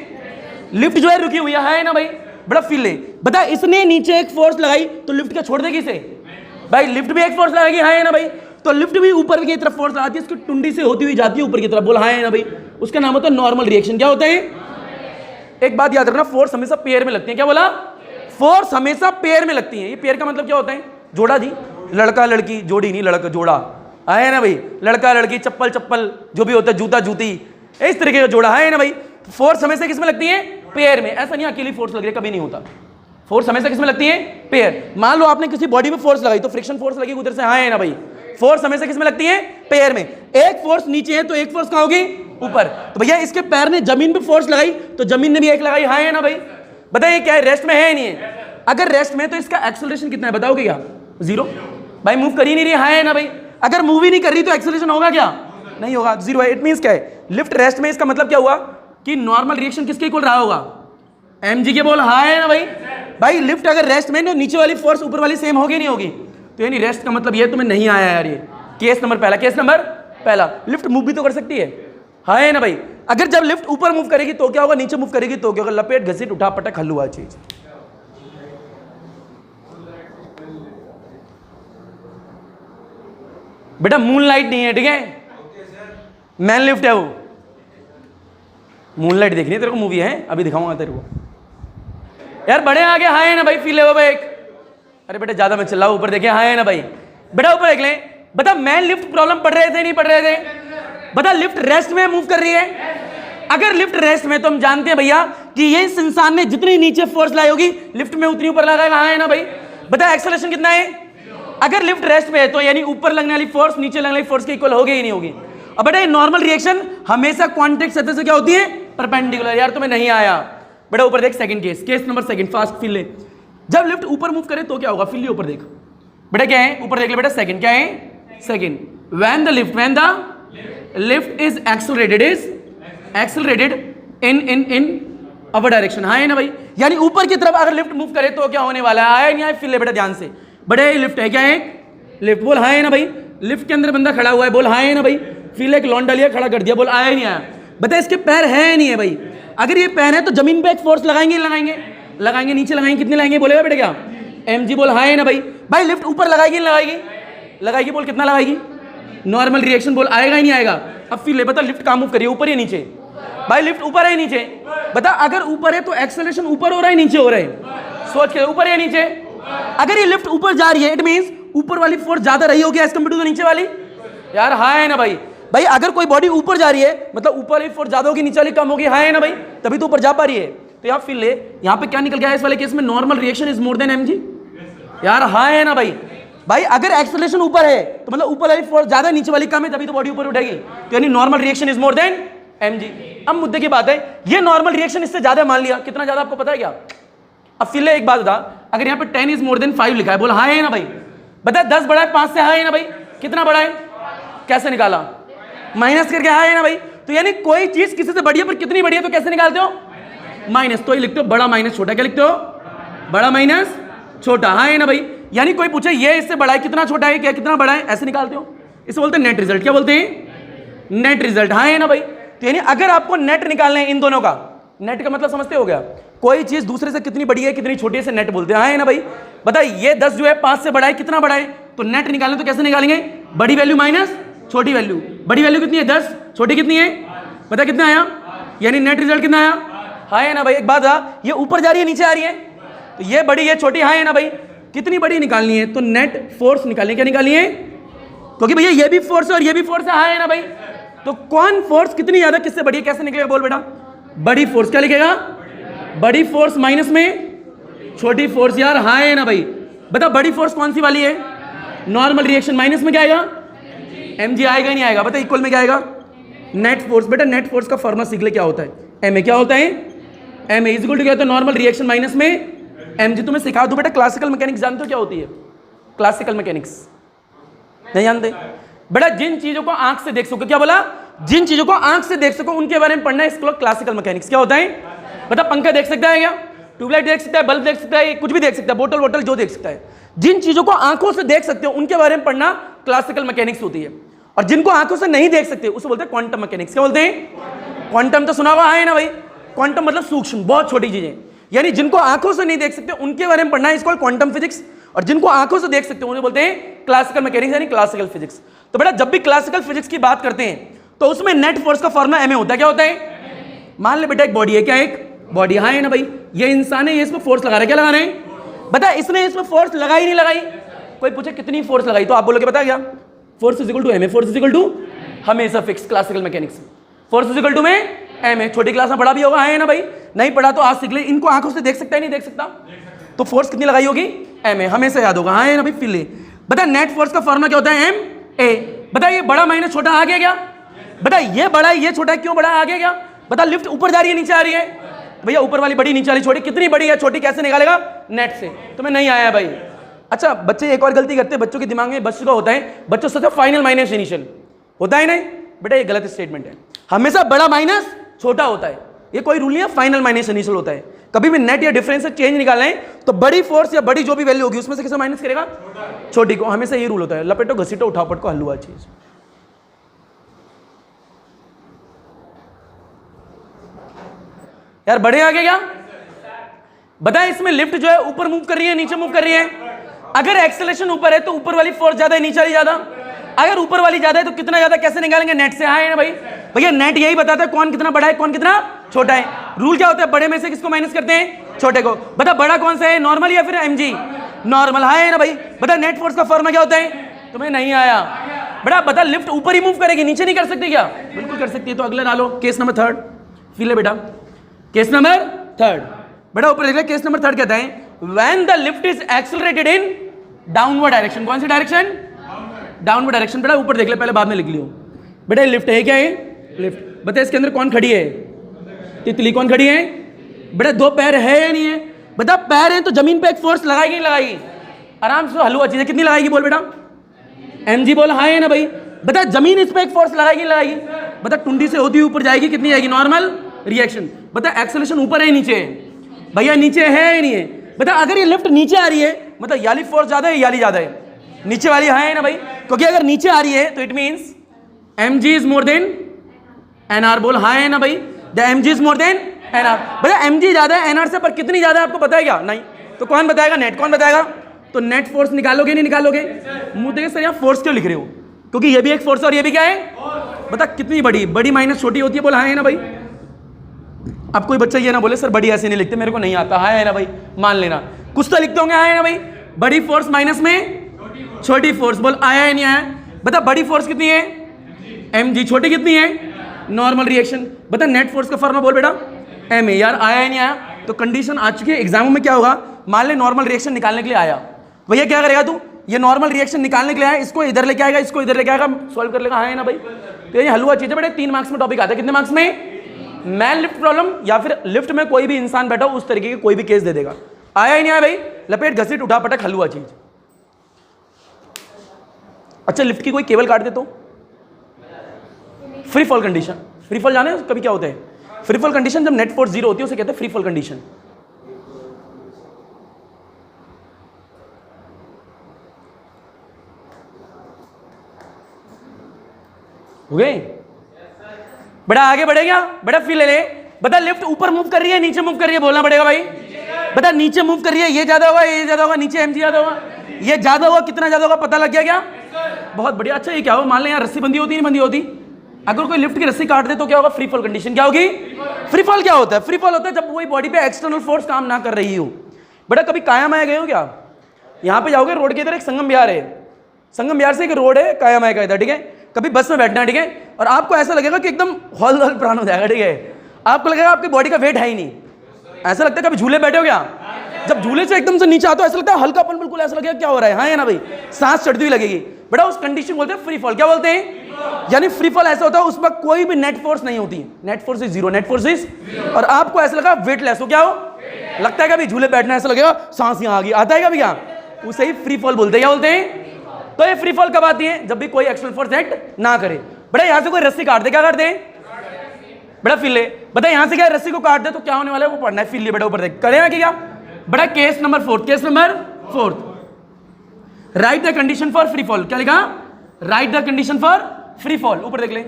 लिफ्ट जो है रुकी हुई है ना भाई, बड़ा फील ले, बता इसने नीचे एक फोर्स लगाई तो लिफ्ट क्या छोड़ देगी इसे, भाई लिफ्ट भी एक फोर्स लगाएगी, है ना भाई, तो लिफ्ट भी ऊपर की तरफ फोर्स लगाती है, इसकी टुंडी से होती हुई जाती है ऊपर की तरफ, बोल है ना भाई, उसका नाम होता है नॉर्मल रिएक्शन। क्या होता है, एक बात याद रखना, फोर्स हमेशा पेयर में लगती है, क्या बोला, फोर्स हमेशा पेयर में लगती है। ये पेयर का मतलब क्या होता है, जोड़ा जी, लड़का लड़की, जोड़ी नहीं लड़का जोड़ा, है ना भाई, लड़का लड़की, चप्पल चप्पल, जो भी होता है, जूता जूती, इस तरीके का जोड़ा, है ना भाई। फोर्स हमेशा किस में लगती है, पेयर में, ऐसा नहीं अकेली फोर्स लग रही है, कभी नहीं होता, फोर्स हमेशा किस में लगती है, पेयर। मान लो आपने किसी बॉडी में फोर्स लगाई तो फ्रिक्शन फोर्स लगेगी उधर से, है ना भाई, फोर्स हमेशा किस में लगती है, पेयर में, एक फोर्स नीचे है तो एक फोर्स कहाँ होगी, ऊपर, तो भैया इसके पैर ने जमीन पे फोर्स लगाई तो जमीन ने भी एक लगाई, है ना भाई। बताइए क्या है, रेस्ट में है नहीं है, अगर रेस्ट में तो इसका एक्सेलरेशन कितना है बताओगे क्या, 0 भाई, मूव कर ही नहीं रही, है ना भाई, अगर मूव ही नहीं कर रही तो एक्सेलरेशन होगा क्या, नहीं होगा, 0 है। इट मींस क्या है, लिफ्ट रेस्ट में, इसका मतलब क्या हुआ कि नॉर्मल रिएक्शन किसके इक्वल रहा होगा, mg के, बोल हाँ है ना भाई। भाई लिफ्ट अगर रेस्ट में तो नीचे वाली फोर्स ऊपर वाली सेम होगी नहीं होगी, तो यानी रेस्ट का मतलब ये तुम्हें नहीं आया यार, ये केस नंबर पहला, केस नंबर पहला, लिफ्ट मूव भी तो कर सकती है ना भाई, अगर जब लिफ्ट ऊपर मूव करेगी तो क्या होगा, नीचे मूव करेगी तो क्या होगा, लपेट घसीट उठा पटक हल्लुआ चीज। बेटा मूनलाइट नहीं है, ठीक है, मैन लिफ्ट है वो, मूनलाइट देखनी है तेरे को, मूवी है, अभी दिखाऊंगा तेरे को यार, बड़े आगे, हाँ है ना भाई, फील है एक, अरे बेटा ज्यादा मैं चिल्लाऊं, ऊपर देखे, हाँ है ना भाई, बेटा ऊपर देख ले, बता मैन लिफ्ट प्रॉब्लम पढ़ रहे थे नहीं पढ़ रहे थे, बता लिफ्ट रेस्ट में मूव कर रही है। अगर लिफ्ट रेस्ट में तो हम जानते हैं भैया कि ये इस इंसान ने जितनी नीचे फोर्स लाई होगी लिफ्ट में उतनी ऊपर लगाएगा, हाँ है ना भाई। बता एक्सेलरेशन कितना है। अगर लिफ्ट रेस्ट पे है तो यानी ऊपर लगने वाली फोर्स नीचे लगने वाली फोर्स के इक्वल होगी ही नहीं होगी। अब बेटा नॉर्मल रिएक्शन हमेशा कॉन्टैक्ट सतह से क्या होती है, परपेंडिकुलर। यार तुम्हें नहीं आया बेटा, ऊपर देख second case number second, fast feel ले। जब लिफ्ट ऊपर मूव करे तो क्या होगा, फील ऊपर देख बेटा, क्या है ऊपर देख ले बेटा, सेकंड क्या है, second. When the lift is accelerated in upper direction, हाँ है ना भाई। यानी ऊपर की तरफ अगर लिफ्ट मूव करे तो क्या होने वाला है, आया नहीं आया, फील ले बेटा ध्यान से। बड़े लिफ्ट है, क्या है लिफ्ट, बोल हाँ है ना भाई। लिफ्ट के अंदर बंदा खड़ा हुआ है, बोल हाँ है ना भाई। फील एक लॉन्डा लिया खड़ा कर दिया, बोल आया नहीं आया। बता इसके पैर है नहीं है भाई। अगर ये पैर है तो जमीन पे एक फोर्स लगाएंगे लगाएंगे नीचे लगाएंगे, कितने लगाएंगे बोलेगा बेटा क्या, mg। बोल हाँ है ना भाई। भाई लिफ्ट ऊपर लगाएगी लगाएगी, बोल कितना लगाएगी, नॉर्मल रिएक्शन, बोल आएगा ही नहीं आएगा। अब फील ले, बता लिफ्ट कहाँ मूव करिए, ऊपर या नीचे। भाई लिफ्ट ऊपर है नीचे, बता अगर ऊपर है तो एक्सेलरेशन ऊपर हो रहा है नीचे हो रहा है, सोच के ऊपर या नीचे। अगर ये लिफ्ट ऊपर जा रही है इट मींस ऊपर वाली फोर्स ज्यादा रही होगी एज कंपेयर टू नीचे वाली। यार हाँ है ना भाई। भाई अगर कोई बॉडी ऊपर जा रही है मतलब ऊपर वाली फोर्स ज्यादा होगी नीचे वाली कम होगी, हाँ है ना भाई, तभी तो ऊपर जा पा रही है। तो यहाँ फील ले, यहाँ पे क्या निकल गया इस वाले केस में, normal reaction is more than mg। यार हाँ है ना भाई। भाई अगर एक्सेलरेशन ऊपर है तो मतलब ऊपर वाली फोर्स ज्यादा नीचे वाली कम है, तभी तो बॉडी ऊपर उठेगी। तो यानी normal reaction is more than mg। अब मुद्दे की बात है, ये नॉर्मल रिएक्शन इससे ज्यादा मान लिया, कितना ज्यादा आपको पता है क्या। अब फील ले एक बात बता, अगर यहाँ पे 10 इज मोर देन 5 लिखा है, बोल हाँ है ना भाई। बता 10 बड़ा है 5 से, हाँ है ना भाई। कितना बड़ा है, कैसे निकाला, माइनस करके, हाँ है ना भाई। तो यानी कोई चीज किसी से बड़ी है पर कितनी बड़ी है तो कैसे निकालते हो, माइनस। तो ये लिखते हो बड़ा माइनस छोटा, क्या लिखते हो, बड़ा माइनस छोटा, हाँ है ना भाई। यानी कोई पूछे ये इससे बड़ा है कितना छोटा है, क्या कितना बड़ा है, ऐसे निकालते हो। इसे बोलते हैं नेट रिजल्ट, क्या बोलते हैं, नेट रिजल्ट, हाँ है ना भाई। तो यानी अगर आपको नेट निकालना है इन दोनों का, नेट का मतलब समझते हो गया, कोई चीज दूसरे से कितनी बड़ी है कितनी छोटी है से नेट बोलते हैं, हाँ है ना भाई। बताइए ये 10 जो है 5 से बड़ा है, कितना बड़ा है, तो नेट निकालना तो कैसे निकालेंगे, बड़ी वैल्यू माइनस छोटी वैल्यू। बड़ी वैल्यू कितनी है 10, छोटी कितनी है, पता कितना आया, यानी नेट रिजल्ट कितना आया, हाँ है ना भाई। एक बात आ, ये ऊपर जा रही है नीचे आ रही है, तो ये बड़ी है छोटी, हाँ है ना भाई। कितनी बड़ी निकालनी है तो नेट फोर्स निकालनी, क्या निकालनी है, क्योंकि भैया ये भी फोर्स है और ये भी फोर्स है, हाँ है ना भाई। तो कौन फोर्स कितनी ज्यादा किससे बड़ी है, कैसे निकलेगा, बोल बेटा, बड़ी फोर्स, क्या लिखेगा, बड़ी फोर्स माइनस में छोटी फोर्स। यार हाँ है ना भाई। बता बड़ी फोर्स कौन सी वाली है, नॉर्मल रिएक्शन, माइनस में क्या आएगा, mg आएगा ही नहीं आएगा। बता इक्वल में क्या आएगा, नेट फोर्स। बेटा नेट फोर्स का फॉर्मूला सीख ले, क्या होता है, ma क्या होता है, ma इज इक्वल टू क्या होता है, नॉर्मल रिएक्शन माइनस में mg। तुम्हें सिखा दूं बेटा, क्लासिकल मैकेनिक्स जानते हो क्या होती है, क्लासिकल मैकेनिक्स नहीं जानते बेटा। जिन चीजों को आंख से देख सको, क्या बोला, जिन चीजों को आंख से देख सको उनके बारे में पढ़ना है, इसको क्लासिकल मैकेनिक्स। क्या होता है, बता पंखा देख सकता है क्या, ट्यूबलाइट देख सकता है, बल्ब देख सकता है, कुछ भी देख सकता है, बोतल वोटल जो देख सकता है। जिन चीजों को आंखों से देख सकते हो उनके बारे में पढ़ना क्लासिकल मैकेनिक्स होती है। और जिनको आंखों से नहीं देख सकते उसे बोलते हैं क्वांटम मैकेनिक्स। क्या बोलते हैं, क्वांटम तो सुना हुआ है ना भाई, क्वांटम मतलब सूक्ष्म, बहुत छोटी चीजें। यानी जिनको आंखों से नहीं देख सकते उनके बारे में पढ़ना है, इसको क्वांटम फिजिक्स। और जिनको आंखों से देख सकते हैं उन्हें बोलते हैं क्लासिकल मैकेनिक्स यानी क्लासिकल फिजिक्स। तो बेटा जब भी क्लासिकल फिजिक्स की बात करते हैं तो उसमें नेट फोर्स का फॉर्मूला ma होता है। क्या होता है, मान ले बेटा एक बॉडी है, क्या एक बॉडी, हाँ है ना भाई। ये इंसान है, ये इसमें फोर्स लगा रहा है, क्या लगाना है, बता इसने इसमें फोर्स लगाई नहीं लगाई। कोई पूछे कितनी फोर्स लगाई तो आप बोलोगे बता क्या, force is equal to ma, force is equal to हमेशा fix classical mechanics, force is equal to में ma। छोटी क्लास में पढ़ा भी होगा, है ना भाई, नहीं पढ़ा तो आज सीख ले। इनको आंखों से देख सकता है नहीं देख सकता, तो फोर्स कितनी लगाई होगी, ma, हमेशा याद होगा, हाँ है ना भाई। फिर ले बता नेट फोर्स का फॉर्मूला क्या होता है, ma। बता ये बड़ा माइनस छोटा आ गया क्या, बता ये बड़ा है ये छोटा है, क्यों बड़ा आ गया क्या, बता लिफ्ट ऊपर जा रही है नीचे आ रही है, भैया ऊपर वाली बड़ी नीचे वाली छोटी, कितनी बड़ी है छोटी कैसे निकालेगा, नेट से। तुम्हें नहीं आया भाई। अच्छा बच्चे एक और गलती करते हैं, बच्चों के दिमाग में बच चुका होता है, बच्चों सोचते फाइनल माइनस इनिशियल होता है, नहीं बेटा ये गलत स्टेटमेंट है। हमेशा बड़ा माइनस छोटा होता है, ये कोई रूल नहीं है, फाइनल माइनस इनिशियल होता है। कभी भी नेट या डिफरेंस से चेंज निकालना है तो बड़ी फोर्स या बड़ी जो भी वैल्यू होगी उसमें से किसे माइनस करेगा, छोटी को। हमेशा ये रूल होता है, लपेटो घसीटो उठाओ पटको हलवा चीज। यार बड़े आगे क्या बताए, इसमें लिफ्ट जो है ऊपर मूव कर रही है नीचे मूव कर रही है। अगर एक्सेलरेशन ऊपर है तो ऊपर वाली फोर्स ज्यादा है नीचे वाली ज्यादा। अगर ऊपर वाली ज्यादा है तो कितना ज्यादा कैसे निकालेंगे, नेट से, हाँ है ना भाई। भैया नेट यही बताता है कौन कितना बड़ा है कौन कितना छोटा है। रूल क्या होता है, बड़े में से किसको माइनस करते हैं, छोटे को। बता बड़ा कौन सा है, नॉर्मल या फिर mg, नॉर्मल, हाँ है ना भाई। बता नेट फोर्स का फॉर्मूला क्या होता है, तुम्हें नहीं आया, बेटा बता लिफ्ट ऊपर ही मूव करेगी, नीचे नहीं कर सकती क्या? बिल्कुल कर सकती है। तो अगला डालो केस नंबर थर्ड, फील है बेटा। केस नंबर थर्ड बेटा ऊपर देख ले, केस नंबर थर्ड कहता है when the lift is accelerated in downward direction. कौन सी डायरेक्शन? Downward direction. बेटा ऊपर देख ले, पहले बाद में लिख लियो। बेटा लिफ्ट है क्या? है लिफ्ट। बता इसके अंदर कौन खड़ी है? तितली। कौन खड़ी है? बेटा दो पैर है या नहीं है? बता पैर है तो जमीन पे एक फोर्स लगाएगी नहीं लगाएगी? आराम से हलवा चीज है, कितनी लगाएगी बोल बेटा? mg बोल हाँ है ना भाई? बता जमीन इस पे एक फोर्स लगाएगी लगाएगी? बता टुंडी से होती हुई ऊपर जाएगी, कितनी जाएगी? Normal reaction. बता एक्सेलरेशन ऊपर है नीचे है? भैया नीचे है या नहीं है? बता अगर ये लिफ्ट नीचे आ रही है मतलब याली फोर्स ज्यादा है याली ज्यादा है? नीचे वाली हाँ है ना भाई? क्योंकि अगर नीचे आ रही है तो it means mg is more than nr। बोल हाँ है ना भाई? The mg is more than nr। भैया mg ज्यादा है nr से, पर कितनी ज्यादा है आपको पता है क्या? नहीं। तो कौन बताएगा? नेट। कौन बताएगा? तो नेट फोर्स निकालोगे नहीं निकालोगे? मुंह देखे सर यहाँ फोर्स क्यों लिख रहे हो? क्योंकि ये भी एक फोर्स और ये भी क्या है? बता कितनी बड़ी? बड़ी माइनस छोटी होती है। बोला हाँ है ना भाई? अब कोई बच्चा ये ना बोले सर बड़ी ऐसे नहीं लिखते, मेरे को नहीं आता। हाँ है ना भाई? मान लेना कुछ तो लिखते होंगे। हाँ है ना भाई? बड़ी फोर्स माइनस में छोटी फोर्स। बोल आया है नहीं आया? बता बड़ी फोर्स कितनी है? mg। छोटी कितनी है? Normal reaction. बता नेट फोर्स का फॉर्मूला बोल बेटा m है। यार आया है नहीं आया? तो कंडीशन आ चुकी है। एग्जामों में क्या होगा, मान ले नॉर्मल रिएक्शन निकालने के लिए आया, भैया क्या करेगा तू? ये नॉर्मल रिएक्शन निकालने के लिए आया, इसको इधर लेके आएगा, इसको इधर लेके आएगा, सॉल्व कर लेगा। हाँ है ना भाई? तो ये हलवा चीज है बेटे। 3 मार्क्स में टॉपिक आता है। कितने मार्क्स में? मैन लिफ्ट प्रॉब्लम या फिर लिफ्ट में कोई भी इंसान बैठा हो उस तरीके के कोई भी केस दे देगा। आया ही नहीं आया भाई? लपेट घसीट उठा पटक हलवा चीज। अच्छा लिफ्ट की कोई केबल काट दे तो? Free fall condition. Free fall जाने कभी क्या होता है? फ्री फॉल कंडीशन जब नेट फोर्स 0 होती है उसे कहते हैं फ्री फॉल कंडीशन। हो गए? बड़ा आगे बढ़ेगा? बड़ा फील ले ले। बता लिफ्ट ऊपर मूव कर रही है नीचे मूव कर रही है? बोलना पड़ेगा भाई। बता नीचे मूव कर रही है, ये ज्यादा होगा ये ज्यादा होगा, नीचे mg ज्यादा होगा, ये ज्यादा होगा, कितना ज्यादा होगा पता लग गया क्या? बहुत बढ़िया। अच्छा ये क्या हो, मान लें यहाँ रस्सी बंदी होती नहीं बंदी होती, अगर कोई लिफ्ट की रस्सी काट दे तो क्या होगा? Free fall condition. क्या होगी? Free fall. क्या होता है? फ्री फॉल होता है जब वही बॉडी पे एक्सटर्नल फोर्स काम ना कर रही हो। बेटा कभी कायामाया गए हो क्या? यहाँ पे जाओगे रोड के इधर एक संगम विहार है, संगम विहार से एक रोड है कायामाया का इधर, ठीक है? कभी बस में बैठना है, ठीक है? और आपको ऐसा लगेगा कि एकदम हॉल हॉल प्राण हो जाएगा, ठीक है? आपको लगेगा आपकी बॉडी का वेट है ही नहीं। ऐसा लगता है कभी झूले बैठे हो क्या? जब झूले से एकदम से नीचे आते हो ऐसा लगता है हल्कापन, बिल्कुल ऐसा लगेगा क्या हो रहा है। हाँ है ना भाई? सांस चढ़ती हुई लगेगी। बेटा उस कंडीशन बोलते हैं फ्री फॉल। क्या बोलते हैं? यानी फ्री फॉल ऐसा होता है उस वक्त कोई भी नेट फोर्स नहीं होती। Net force is 0, net force is, और आपको ऐसा लगा वेटलेस हो। क्या हो लगता है कभी झूले बैठना ऐसा लगेगा सांस यहाँ आ गई, आता है कभी क्या? उसे ही फ्री फॉल बोलते हैं। क्या बोलते हैं? तो ये फ्री फॉल कब आती है? जब भी कोई एक्सटर्नल फोर्स एक्ट ना करे। बेटा यहां से कोई रस्सी काट दे, क्या काट दे? बेटा फील ले। बता यहां से क्या रस्सी को काट दे तो क्या होने वाला है वो पढ़ना है। फील ले बेटा, ऊपर देख करेगा कि क्या? बेटा case number 4, case number 4, right the condition for free fall. क्या लिखा? Right the condition for free fall. ऊपर देख ले,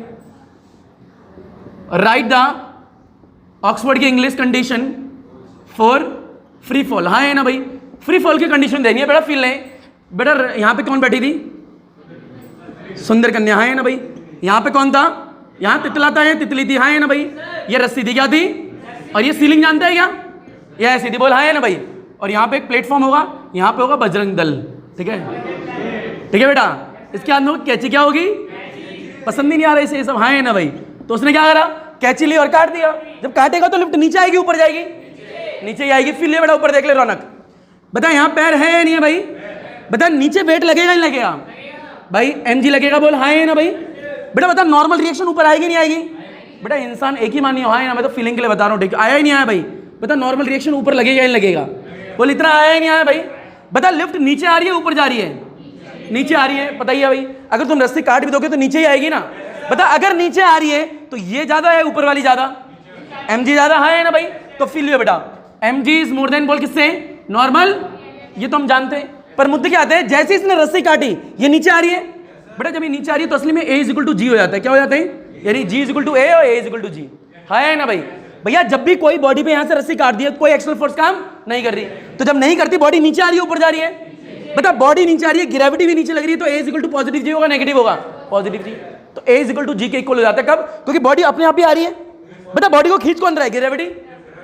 राइट द ऑक्सफोर्ड की English condition for free fall. हाँ है ना भाई? फ्री फॉल की कंडीशन देनी है। बेटा फील ले। बेटा यहां पे कौन बैठी थी? सुंदर कन्या। हाँ है ना भाई? यहां पे कौन था? यहां तितलाता है, तितली थी। हाँ है ना भाई? ये रस्सी थी, क्या थी? और ये सीलिंग जानते हैं क्या? ये ऐसी थी। बोल हाँ है ना भाई? और यहाँ पे एक प्लेटफॉर्म होगा, यहाँ पे होगा बजरंग दल, ठीक है? ठीक है बेटा? इसके हाथ में कैची क्या होगी? पसंद ही नहीं आ रहा इसे ये सब। हाँ है ना भाई? तो उसने क्या करा? कैची ली और काट दिया। जब काटेगा तो लिफ्ट नीचे आएगी ऊपर जाएगी? नीचे ही आएगी। फिर ले बेटा ऊपर देख ले रौनक। बता यहाँ पैर है या नहीं है भाई? बता नीचे वेट लगेगा नहीं लगेगा भाई? mg लगेगा। बोल हाँ है ना भाई? बेटा बता नॉर्मल रिएक्शन ऊपर आएगी नहीं आएगी? बेटा इंसान एक ही मानी हो। हाँ है ना? मैं तो फीलिंग के लिए बता रहा हूँ, ठीक है? आया ही नहीं आया भाई? बता नॉर्मल रिएक्शन ऊपर लगेगा नहीं लगेगा? बोल इतना आया ही नहीं आया भाई? बता लिफ्ट नीचे आ रही है ऊपर जा रही है? नीचे आ रही है। पता ही है भाई, अगर तुम रस्सी काट भी दोगे तो नीचे ही आएगी ना। बता अगर नीचे आ रही है तो ये ज्यादा है ऊपर वाली ज्यादा? mg ज्यादा। हाँ है ना भाई? तो फील लियो बेटा, mg इज मोर देन बोल किससे? नॉर्मल। ये तो हम जानते हैं, पर मुद्दे क्या आते हैं? जैसे इसने रस्सी काटी ये नीचे आ रही है। बेटा जब ये नीचे आ रही है तो असली में a is equal to g हो जाता है। क्या हो जाता है? यानी g is equal to a और a is equal to g। है ना भाई? भैया जब भी कोई बॉडी पे यहां से रस्सी काट दी है कोई एक्सटर्नल फोर्स काम नहीं कर रही, तो जब नहीं करती बॉडी नीचे आ रही है ऊपर जा रही है? बता बॉडी नीचे आ रही है, ग्रेविटी भी नीचे लग रही है, तो a is equal to positive g होगा नेगेटिव होगा? Positive g. तो a is equal to g के इक्वल हो जाता है। कब? क्योंकि बॉडी अपने आप ही आ रही है। बता बॉडी को खींच कौन रहा है? ग्रेविटी।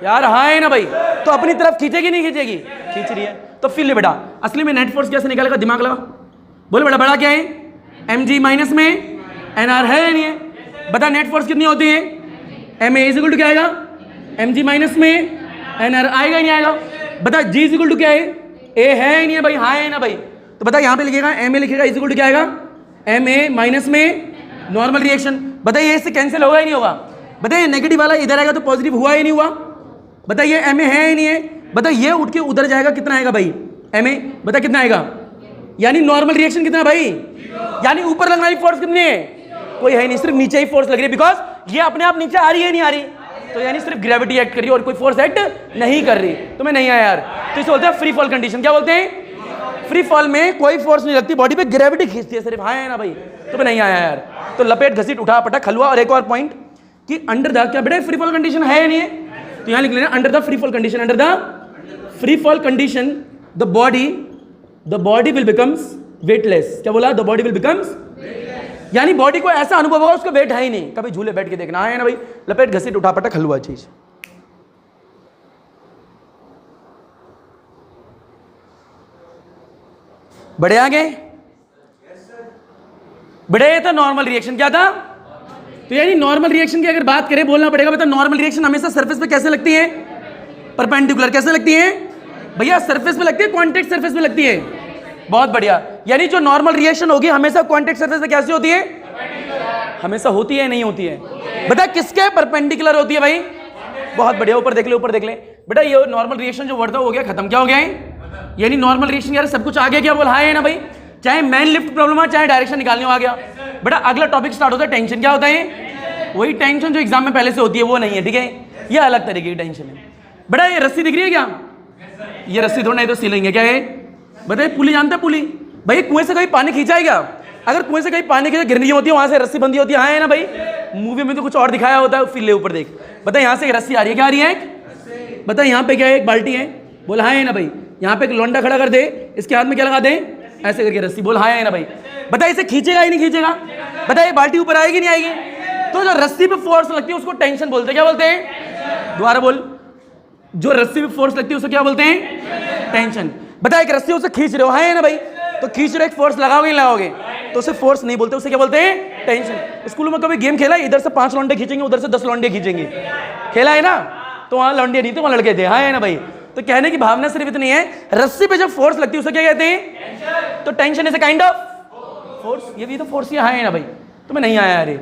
यार हाँ है ना भाई? तो अपनी तरफ खींचेगी नहीं खींचेगी? खींच रही है। तो फिर ले बेटा असली में नेट फोर्स कैसे निकालेगा? दिमाग लगा। बोले बेटा बड़ा क्या है? mg माइनस में nr है या नहीं है? बता नेट फोर्स कितनी होती है? ma इज इक्वल टू क्या आएगा? mg माइनस में nr आएगा या नहीं आएगा? बता g इज इक्वल टू क्या है? a है या नहीं है भाई? हाँ है ना भाई? तो बता यहाँ पे लिखेगा ma लिखेगा इज इक्वल टू क्या आएगा? ma माइनस में नॉर्मल रिएक्शन। बताइए इससे कैंसिल होगा या नहीं होगा? बताइए नेगेटिव वाला इधर आएगा तो पॉजिटिव हुआ या नहीं हुआ? बताइए ma है या नहीं है? बताइए उठ के उधर जाएगा कितना आएगा भाई? ma बता कितना आएगा? यानी नॉर्मल रिएक्शन कितना है भाई? यानी ऊपर लगने वाली फोर्स कितनी है? कोई है नहीं, सिर्फ नीचे ही फोर्स लग रही है, बिकॉज ये अपने आप नीचे आ रही है नहीं आ रही? तो यानी सिर्फ ग्रेविटी एक्ट कर रही है और कोई फोर्स एक्ट नहीं कर रही। तुम्हें नहीं आया यार? तो इसे बोलते हैं फ्री फॉल कंडीशन। क्या बोलते हैं? फ्री फॉल में कोई फोर्स नहीं लगती, बॉडी पे ग्रेविटी खींचती है सिर्फ। हाँ है ना भाई? तुम्हें नहीं आया यार? तो लपेट घसीट उठा पटक हलवा। और एक और पॉइंट कि अंडर द क्या बेटा फ्री फॉल कंडीशन है या नहीं है? तो यहां लिख लेना under the free fall condition. Under the free fall condition the body will becomes weightless. क्या बोला? द बॉडी विल बिकम्स, यानी बॉडी को ऐसा अनुभव होगा उसका वेट है ही नहीं। कभी झूले बैठ के देखना है ना भाई? लपेट घसीट उठा पटक हलवा चीज। बड़े आगे बड़े तो नॉर्मल रिएक्शन क्या था? तो यानी नॉर्मल रिएक्शन की अगर बात करें, बोलना पड़ेगा बेटा नॉर्मल रिएक्शन हमेशा सरफेस पे कैसे लगती है? परपेंडिकुलर। कैसे लगती है भैया? सरफेस पे लगती है, कॉन्टेक्ट सरफेस पे लगती है। बहुत बढ़िया। यानी जो नॉर्मल रिएक्शन होगी हमेशा कॉन्टेक्ट सरफेस पे कैसी होती है? हमेशा होती है नहीं होती है? बता किसके परपेंडिकुलर होती है भाई? बहुत बढ़िया। ऊपर देख ले, ऊपर देख ले बेटा। ये नॉर्मल रिएक्शन जो वर्ड था हो गया खत्म। क्या हो गया है? यानी नॉर्मल रिएक्शन यार सब कुछ आ गया। क्या बोल? हाँ है ना भाई? चाहे मैन लिफ्ट प्रॉब्लम है, चाहे डायरेक्शन निकालने आ गया। बेटा अगला टॉपिक स्टार्ट होता है टेंशन। क्या होता है? वही टेंशन जो एग्जाम में पहले से होती है वो नहीं है, ठीक है? ये अलग तरीके की टेंशन है। बेटा ये रस्सी दिख रही है क्या? ये रस्सी थोड़ा नहीं तो सीलिंग है। क्या है? बताइए पुली जानते हैं? पुली भाई कुएं से कहीं पानी खींचा है क्या? अगर कुएं से कहीं पानी की गिरनी होती है वहां से रस्सी बंधी होती है। हाँ है ना भाई? मूवी में तो कुछ और दिखाया होता है। फिर ले ऊपर देख। बता यहाँ से एक रस्सी आ रही है। क्या आ रही है? बता यहाँ पे क्या है? एक बाल्टी है। बोल हाँ है ना भाई? यहाँ पे एक लौंडा खड़ा कर दे, इसके हाथ में क्या लगा दे? ऐसे करके रस्सी। बोल हाँ है ना भाई? बता इसे खींचेगा ही नहीं खींचेगा? बता ये बाल्टी ऊपर आएगी नहीं आएगी? तो जो रस्सी पे फोर्स लगती है उसको टेंशन बोलते हैं। क्या बोलते हैं? दोबारा बोल। जो रस्सी पे फोर्स लगती है उसको क्या बोलते हैं? टेंशन। बता एक रस्सी उसे खींच रहे हो, हाँ है ना भाई? तो खींच रहे एक फोर्स लगाओगे नहीं लगाओगे? तो उसे फोर्स नहीं बोलते, उसे क्या बोलते हैं? टेंशन। स्कूलों में कभी गेम खेला? इधर से 5 लौंडे खींचेंगे, उधर से 10 लौंडे खींचेंगे। खेला है ना? तो वहां लौंडे नहीं थे, वहां लड़के थे। हाँ है ना भाई? तो कहने की भावना सिर्फ इतनी है, रस्सी पे जब फोर्स लगती है उसे क्या कहते हैं? तो tension is a kind of force. ये भी तो फोर्स ही है ना भाई? तुम्हें नहीं आया अरे?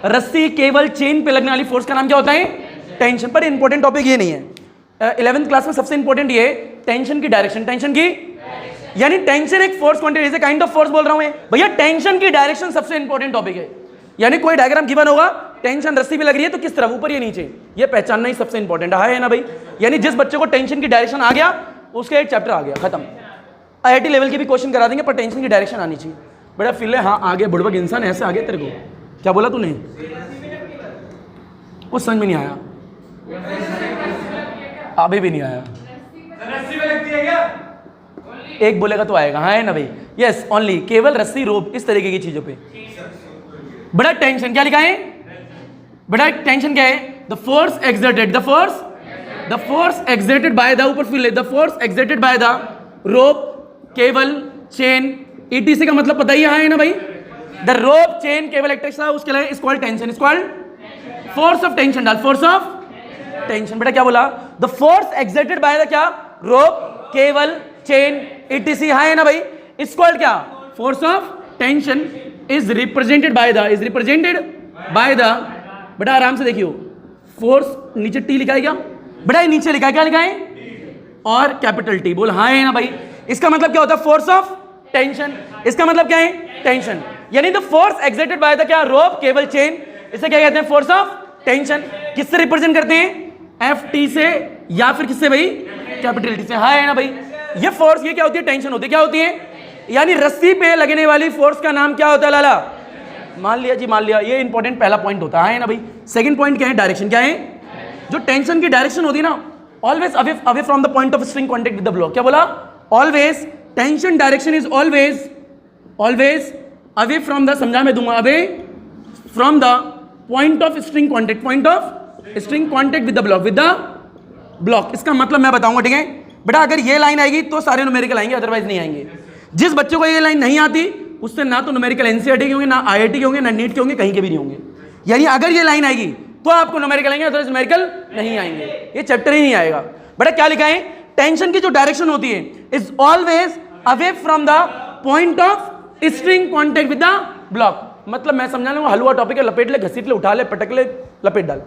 रस्सी केवल चेन पे लगने वाली फोर्स का नाम क्या होता है? टेंशन। पर इंपॉर्टेंट टॉपिक ये नहीं है। 11th क्लास में सबसे इंपॉर्टेंट ये टेंशन की डायरेक्शन। टेंशन की यानी टेंशन एक force quantity is a kind of force बोल रहा हूं मैं भैया। टेंशन की डायरेक्शन सबसे इंपॉर्टेंट टॉपिक है। यानी कोई डायग्राम गिवन होगा, टेंशन रस्सी पे लग रही है तो किस तरफ, ऊपर या नीचे, ये पहचानना ही सबसे इंपॉर्टेंट है ना भाई? यानी जिस बच्चे को टेंशन की डायरेक्शन आ गया उसका एक चैप्टर आ गया, खत्म। IIT लेवल के भी क्वेश्चन करा देंगे पर टेंशन की डायरेक्शन आनी चाहिए। बड़ा फील है हाँ आगे बुड़बक इंसान ऐसे आगे तेरे को क्या बोला तूने? कुछ समझ में नहीं आया, अभी भी नहीं आया। एक बोलेगा तो आएगा, हाँ है ना भाई? यस ओनली, केवल रस्सी रोप इस तरीके की चीजों पे। बड़ा टेंशन क्या लिखा है? बड़ा टेंशन क्या है? The force exerted, the force exerted by the, ऊपर फील है, the force exerted by the rope, cable, chain, ETC का मतलब पता ही है ना भाई? The rope, chain, cable etcetera, उसके लिए is called tension, is called force of tension. डाल फोर्स ऑफ टेंशन। बेटा क्या बोला? The force exerted by the क्या? रोप, केबल, चेन, ETC, हाँ है ना भाई? इज कॉल्ड क्या? Force of tension is represented by the, is represented by the. बेटा आराम से देखियो, फोर्स नीचे T लिखा है क्या? बेटा नीचे लिखा है, क्या लिखा है? और कैपिटल T। बोल हाँ है ना भाई? इसका मतलब क्या होता है? Force of tension. इसका मतलब क्या है? टेंशन। यानी the force exerted by the क्या? रोप, केबल, चेन, इसे क्या कहते हैं? Force of tension. किससे रिप्रेजेंट करते हैं? FT से या फिर किससे भाई? कैपिटल T से, हाँ है ना भाई? ये फोर्स, ये क्या होती है? टेंशन होती है। क्या होती है? यानी रस्सी पे लगने वाली फोर्स का नाम क्या होता है लाला? मान लिया जी, मान लिया। ये इंपॉर्टेंट पहला पॉइंट होता है ना भाई? सेकंड पॉइंट क्या है? डायरेक्शन। क्या है? जो टेंशन की डायरेक्शन होती है ना, always away from the point of string contact with the block. क्या बोला? Always tension direction is always away from the, समझा मैं दूंगा, away from the point of string contact, point of string contact with the block, with the block. इसका मतलब मैं बताऊंगा, ठीक है बेटा? अगर ये लाइन आएगी तो सारे न्यूमेरिकल आएंगे, अदरवाइज नहीं आएंगे। जिस बच्चे को ये लाइन नहीं आती उससे ना तो न्यूमेरिकल एनसीईआरटी के होंगे, ना आईआईटी के होंगे, ना नीट के होंगे, कहीं के भी नहीं होंगे। यानी अगर ये लाइन आएगी तो आपको न्यूमेरिकल आएंगे, अदरवाइज न्यूमेरिकल नहीं आएंगे, ये चैप्टर ही नहीं आएगा। बेटा क्या लिखा है, टेंशन की जो डायरेक्शन होती है is always away from the point of string contact with the block. मतलब मैं समझा लूंगा, हलवा टॉपिक है, लपेट ले, घसीट ले, उठा ले, पटक ले, लपेट डाल।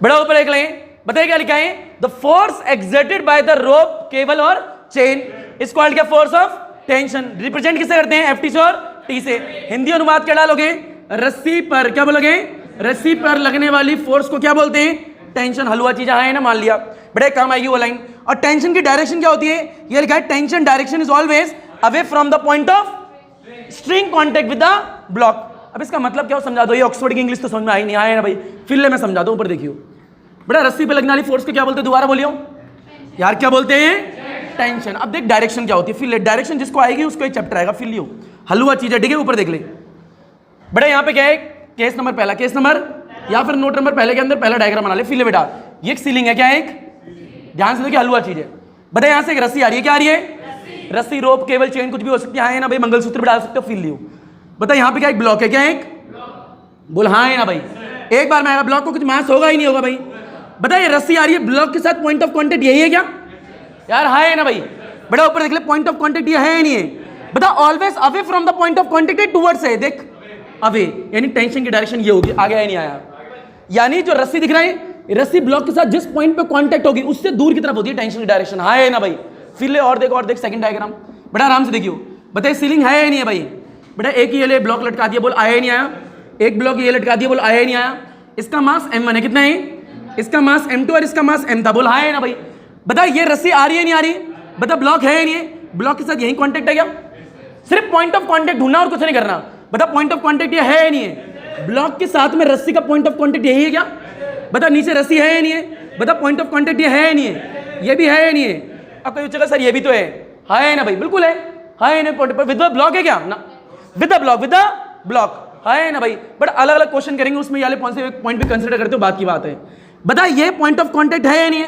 बड़ा ऊपर एक लें, बताइए क्या लिखा है, the force exerted by the rope, cable और चेन इज कॉल्ड क्या, फोर्स ऑफ टेंशन। रिप्रेजेंट किससे करते हैं, एफ से और टी से। हिंदी अनुवाद क्या डालोगे, रस्सी पर, क्या बोलोगे, रस्सी पर लगने वाली फोर्स को क्या बोलते हैं, टेंशन। हलवा चीज है ना, मान लिया, बड़े काम आएगी वो लाइन। और टेंशन की डायरेक्शन क्या होती है, ये लिखा है, tension direction is always away from the point of string contact with the block. अब इसका मतलब क्या हो, समझा दो, ये ऑक्सफोर्ड की इंग्लिश तो समझ में आई नहीं, आया ना भाई, फिर ले मैं समझा दो, ऊपर देखियो। बड़ा रस्सी पे लगने वाली फोर्स को क्या बोलते हैं, दोबारा बोलियो यार, क्या बोलते हैं, टेंशन। अब देख डायरेक्शन क्या होती है, फिर ले, डायरेक्शन जिसको आएगी उसको एक चैप्टर आएगा, फिर लियो, हलवा चीज है, ठीक है, ऊपर देख ले। बड़ा यहाँ पे क्या है, केस नंबर पहला, केस नंबर या फिर नोट नंबर पहले के अंदर पहला डायग्राम बना ले, फिर ले बेटा, ये एक सीलिंग है, क्या है, एक, ध्यान से देखिए, हलवा चीज है। बता यहाँ से एक रस्सी आ रही है, क्या आ रही है, रस्सी, रोप, केबल, चेन, कुछ भी हो सकती है ना भाई, मंगलसूत्र भी डाल सकते हो, फिर लियो। बता यहाँ पे क्या एक ब्लॉक है, क्या एक, बोल हाँ है ना भाई, एक बार में आएगा, ब्लॉक को कुछ मास होगा ही नहीं होगा भाई। बताइए रस्सी आ रही है, ब्लॉक के साथ पॉइंट ऑफ कांटेक्ट यही है क्या यार, हाँ है ना भाई। बड़ा ऊपर देख ले, पॉइंट ऑफ कांटेक्ट ये है नहीं है, बता always away from the point of contact है, टुवर्ड्स है, देख अवे, यानी टेंशन की डायरेक्शन ये होगी, आगे है नहीं आया। यानी जो रस्सी दिख रहा है, रस्सी ब्लॉक के साथ जिस पॉइंट पे कांटेक्ट होगी उससे दूर की तरफ होती है टेंशन की डायरेक्शन, हाँ है ना भाई। फिर ले और देख सेकंड डायग्राम, बड़ा आराम से देखियो। बताइए सीलिंग है या नहीं है भाई, बेटा एक ही ये ब्लॉक लटका दिया, बोल आया नहीं आया, एक ब्लॉक ये लटका दिया, बोल आया नहीं आया। इसका मास m1 है, कितना है, इसका मास m2 और इसका मास m था, बोल हाँ है ना भाई। बता ये रस्सी आ रही है नहीं आ रही, बता ब्लॉक है या नहीं है, ब्लॉक के साथ यही कांटेक्ट है क्या, सिर्फ पॉइंट ऑफ कांटेक्ट ढूंढना और कुछ नहीं करना। बता पॉइंट ऑफ कांटेक्ट ये है या नहीं है, ब्लॉक के साथ में रस्सी का पॉइंट ऑफ कांटेक्ट यही है क्या, बता नीचे रस्सी है या नहीं है, बता पॉइंट ऑफ कांटेक्ट ये है या नहीं है, ये भी है या नहीं है। अब कोई पूछेगा सर ये भी तो है, हाँ है ना भाई, बिल्कुल है, हाँ है ना, विद द ब्लॉक है क्या ना, विद द ब्लॉक, हाँ है ना भाई। बट अलग अलग क्वेश्चन करेंगे, उसमें ये कौन से पॉइंट भी कंसीडर करते हो, बात की बात है। बता ये पॉइंट ऑफ कांटेक्ट है या नहीं है,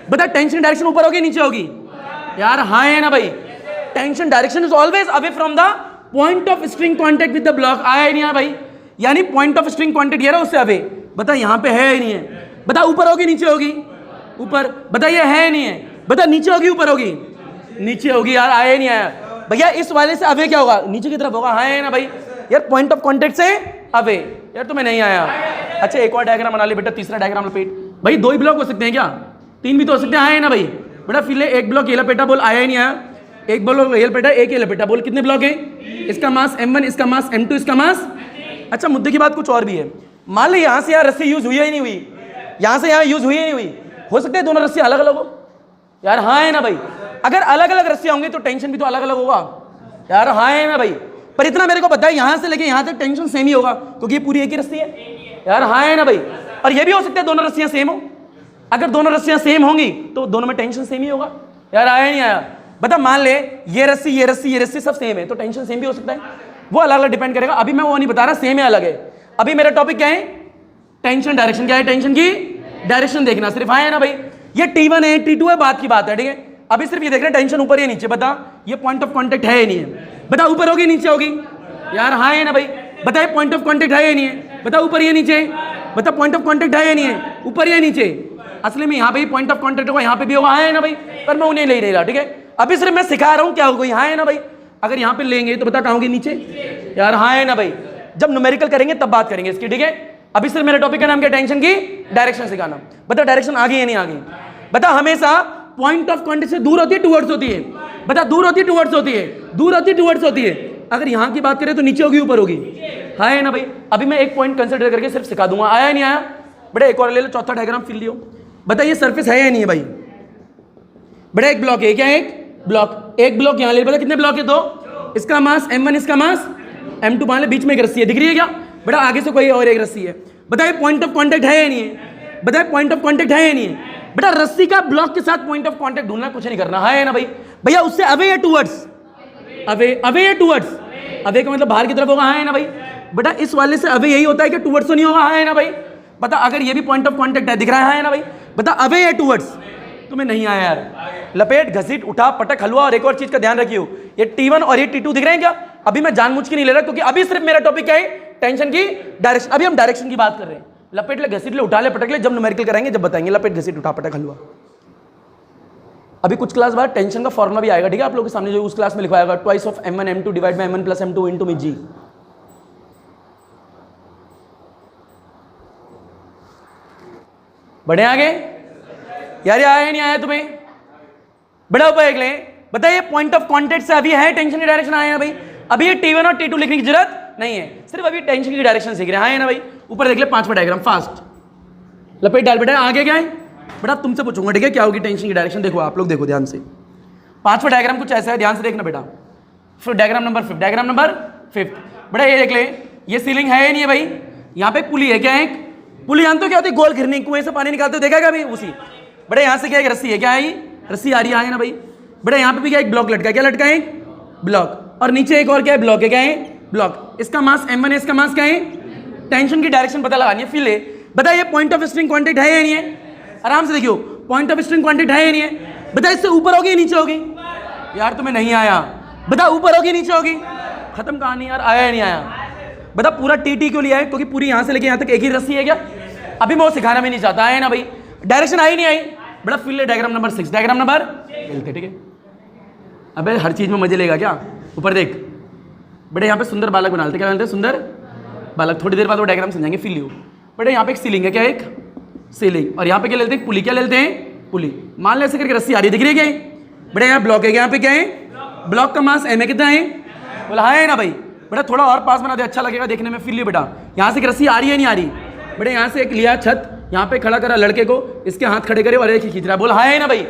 बता टेंशन डायरेक्शन ऊपर होगी नीचे होगी यार, हाँ है ना भाई। Tension direction is always away from the point of string contact with the block, आया है नहीं है भाई, यानी पॉइंट ऑफ स्ट्रिंग कांटेक्ट ये रहा उससे अवे। बता यहाँ पे है या नहीं है, बता ऊपर होगी नीचे होगी, ऊपर, बता ये है नहीं है, बता नीचे होगी ऊपर होगी, नीचे होगी यार, आया नहीं आया भैया। इस वाले से अवे क्या होगा, नीचे की तरफ होगा, हाँ है ना भाई यार, पॉइंट ऑफ कांटेक्ट से अवे यार, तुम्हें नहीं आया। अच्छा एक और डायग्राम बना ले बेटा, तीसरा डायग्राम लपेट। भाई दो ही ब्लॉक हो सकते हैं क्या, तीन भी तो हो सकते हैं, हाँ है ना भाई। बेटा फिर ले, एक ब्लॉक ये लपेटा, बोल आया ही नहीं आया, एक ब्लॉक ये लपेटा, एक ये लपेटा, बोल कितने ब्लॉक है, इसका मास m1, इसका मास m2, इसका मास। अच्छा मुद्दे की बात कुछ और भी है, मान ली यहाँ से यहाँ रस्सी यूज हुई है नहीं हुई, यहाँ से यहाँ यूज हुई है नहीं हुई, हो सकता है दोनों रस्सी अलग अलग हो यार, हाँ है ना भाई। अगर अलग अलग रस्सियाँ होंगी तो टेंशन भी तो अलग अलग होगा यार, हाँ है ना भाई। पर इतना मेरे को पता है यहाँ से लेके यहाँ तक टेंशन सेम ही होगा, क्योंकि ये पूरी एक ही रस्सी है यार, हाँ है ना भाई। और ये भी हो सकता है दोनों रस्सियाँ सेम हो, अगर दोनों रस्सियाँ सेम होंगी तो दोनों में टेंशन सेम ही होगा यार, आया नहीं आया। बता मान ले ये रस्सी ये रस्सी ये रस्सी सब सेम है, तो टेंशन सेम भी हो सकता है, वो अलग अलग डिपेंड करेगा। अभी मैं वो नहीं बता रहा सेम है अलग है, अभी मेरा टॉपिक क्या है, टेंशन डायरेक्शन। क्या है, टेंशन की डायरेक्शन देखना सिर्फ, हाँ है ना भाई। ये T1 है T2 है, बात की बात है, ठीक है। अभी सिर्फ ये देख रहे हैं टेंशन ऊपर या नीचे, बता ये पॉइंट ऑफ कांटेक्ट है या नहीं है, बता ऊपर होगी नीचे होगी यार, हाँ है ना भाई। बता ये पॉइंट ऑफ कांटेक्ट है या नहीं है, बता ऊपर या नीचे, बता पॉइंट ऑफ कांटेक्ट है या नहीं है, ऊपर या नीचे। असली में यहाँ पे पॉइंट ऑफ कांटेक्ट होगा, यहाँ पे भी होगा, हाँ है ना भाई, पर मैं उन्हें ले नहीं रहा, ठीक है। अभी सिर्फ मैं सिखा रहा हूँ क्या होगा, हाँ है ना भाई। अगर यहाँ पे लेंगे तो बता कहाँ होगी, नीचे यार, हाँ है ना भाई। जब न्यूमेरिकल करेंगे तब बात करेंगे इसकी, ठीक है। अभी सिर्फ मेरे टॉपिक का नाम क्या, टेंशन की डायरेक्शन सिखाना। बता डायरेक्शन आगे या नहीं आगे, बता हमेशा पॉइंट ऑफ कांटेक्ट से दूर होती है टुवर्ड्स होती है, बता दूर होती है टुवर्ड्स होती है, दूर होती है टुवर्ड्स होती है। अगर यहाँ की बात करें तो नीचे होगी ऊपर होगी, हाँ है ना भाई। अभी मैं एक पॉइंट कंसिडर करके सिर्फ सिखा दूंगा, आया नहीं आया। बेटा एक और ले लो, चौथा डायग्राम फिल लियो। बता ये सरफेस है या नहीं है भाई, बेटा एक ब्लॉक है, क्या है, एक ब्लॉक यहाँ ले, बता कितने ब्लॉक है, दो, इसका मास m1, इसका मास m2, मान ले बीच में एक रस्सी है, दिख रही है क्या, बेटा आगे से कोई और एक रस्सी है। बताइए पॉइंट ऑफ कांटेक्ट है या नहीं है, बताइए पॉइंट ऑफ कांटेक्ट है या नहीं है। बेटा रस्सी का ब्लॉक के साथ पॉइंट ऑफ कांटेक्ट ढूंढना, कुछ नहीं करना, है ना भाई। भैया उससे अवे या टुवर्ड्स, अवे या टुवर्ड्स, अवे का मतलब बाहर की तरफ होगा, है ना भाई। बेटा इस वाले से अवे यही होता है कि टुवर्ड्स तो नहीं होगा, है ना भाई। बता अगर ये भी पॉइंट ऑफ कांटेक्ट है, दिख रहा है ना भाई, बता अवे या टुवर्ड्स, तुम्हें नहीं आया यार। लपेट, घसीट, उठा, पटक, हलवा। और एक और चीज का ध्यान रखियो, ये T1 और ये T2 दिख रहे हैं क्या? अभी मैं जानबूझ के नहीं ले रहा, क्योंकि अभी सिर्फ मेरा टॉपिक क्या है, टेंशन की डायरेक्शन। अभी हम डायरेक्शन की बात कर रहे हैं। लपेट ले, घसीट ले, उठा ले, पटक ले, जब न्यूमेरिकल कराएंगे जब बताएंगे लपेट, घसीट, उठा, पटक, हलवा। अभी कुछ क्लास बाद टेंशन का फॉर्मुला भी आएगा, ठीक है? आप लोगों के सामने जो उस क्लास में लिखवाया होगा, twice of m1 m2 divide by m1 plus m2 into में g। बढ़े आगे यार, ये आया नहीं आया तुम्हें? बड़ा ऊपर एक ले, बताइए पॉइंट ऑफ कांटेक्ट से अभी है टेंशन की डायरेक्शन आया ना भाई? अभी ये T1 और T2 लिखने की जरूरत नहीं है, सिर्फ अभी टेंशन की डायरेक्शन सीख रहे हैं ना भाई? ऊपर देख ले 5वां डायग्राम, फास्ट लपेट डाल बेटा। आगे क्या है बेटा? तुमसे पूछूंगा, ठीक है? क्या होगी टेंशन की डायरेक्शन? देखो आप लोग, देखो ध्यान से। 5वां डायग्राम कुछ ऐसा है, ध्यान से देखना बेटा। फिर डायग्राम नंबर 5, डायग्राम नंबर 5 बेटा, ये देख ले, ये सीलिंग है या नहीं है भाई? यहाँ पे एक पुली है, क्या है? एक पुली। जानते हो क्या होती है? गोल घिरनी, कुएं से पानी निकालते हो, देखा क्या भाई? उसी बेटा यहाँ से क्या एक रस्सी है, क्या है? रस्सी आ रही है ना भाई? बेटा यहाँ पे भी क्या एक ब्लॉक लटका है, क्या लटका है? ब्लॉक। और नीचे एक और क्या है? ब्लॉक है, क्या है? ब्लॉक। इसका मास m1 है, इसका मास क्या है? टेंशन की डायरेक्शन पता लगानी है। फिर बताइए पॉइंट ऑफ स्ट्रिंग कांटेक्ट है या नहीं है? आराम से देखियो, पॉइंट ऑफ स्ट्रिंग कांटेक्ट है या नहीं है? बता, इससे ऊपर होगी नीचे होगी? यार तुम्हें नहीं आया, बता ऊपर होगी नीचे होगी? खत्म कहानी यार, आया या नहीं आया? बता पूरा टी क्यों लिया है? क्योंकि पूरी यहाँ से लेके यहाँ तक एक ही रस्सी है क्या? अभी मैं वो सिखाना भी नहीं चाहता है ना भाई, डायरेक्शन आई नहीं आई? बड़ा फिर ले डायग्राम नंबर 6, डायग्राम नंबर, ठीक है? अबे हर चीज में मजे लेगा क्या? ऊपर देख बेटे, यहाँ पे सुंदर बालक बना लेते, क्या बनाते हैं? सुंदर बालक। थोड़ी देर बाद वो डायग्राम समझाएंगे। फिर लियो बेटे, यहाँ पे एक सीलिंग है, क्या? एक सीलिंग। और यहाँ पे क्या लेते हैं? पुली। क्या लेते हैं? पुली। मान ले ऐसे करके रस्सी आ रही, दिख रही है क्या? बेटा यहाँ ब्लॉक है, यहाँ पे क्या है? ब्लॉक का मास m है, कितना है? बोला हाँ है ना भाई? बेटा थोड़ा और पास बना दे, अच्छा लगेगा देखने में। फिर लियो बेटा, यहाँ से एक रस्सी आ रही है नहीं आ रही? बेटा यहाँ से एक लिया छत, यहाँ पे खड़ा करा लड़के को, इसके हाथ खड़े करे और एक ही खींच रहा है। बोल हाँ है ना भाई?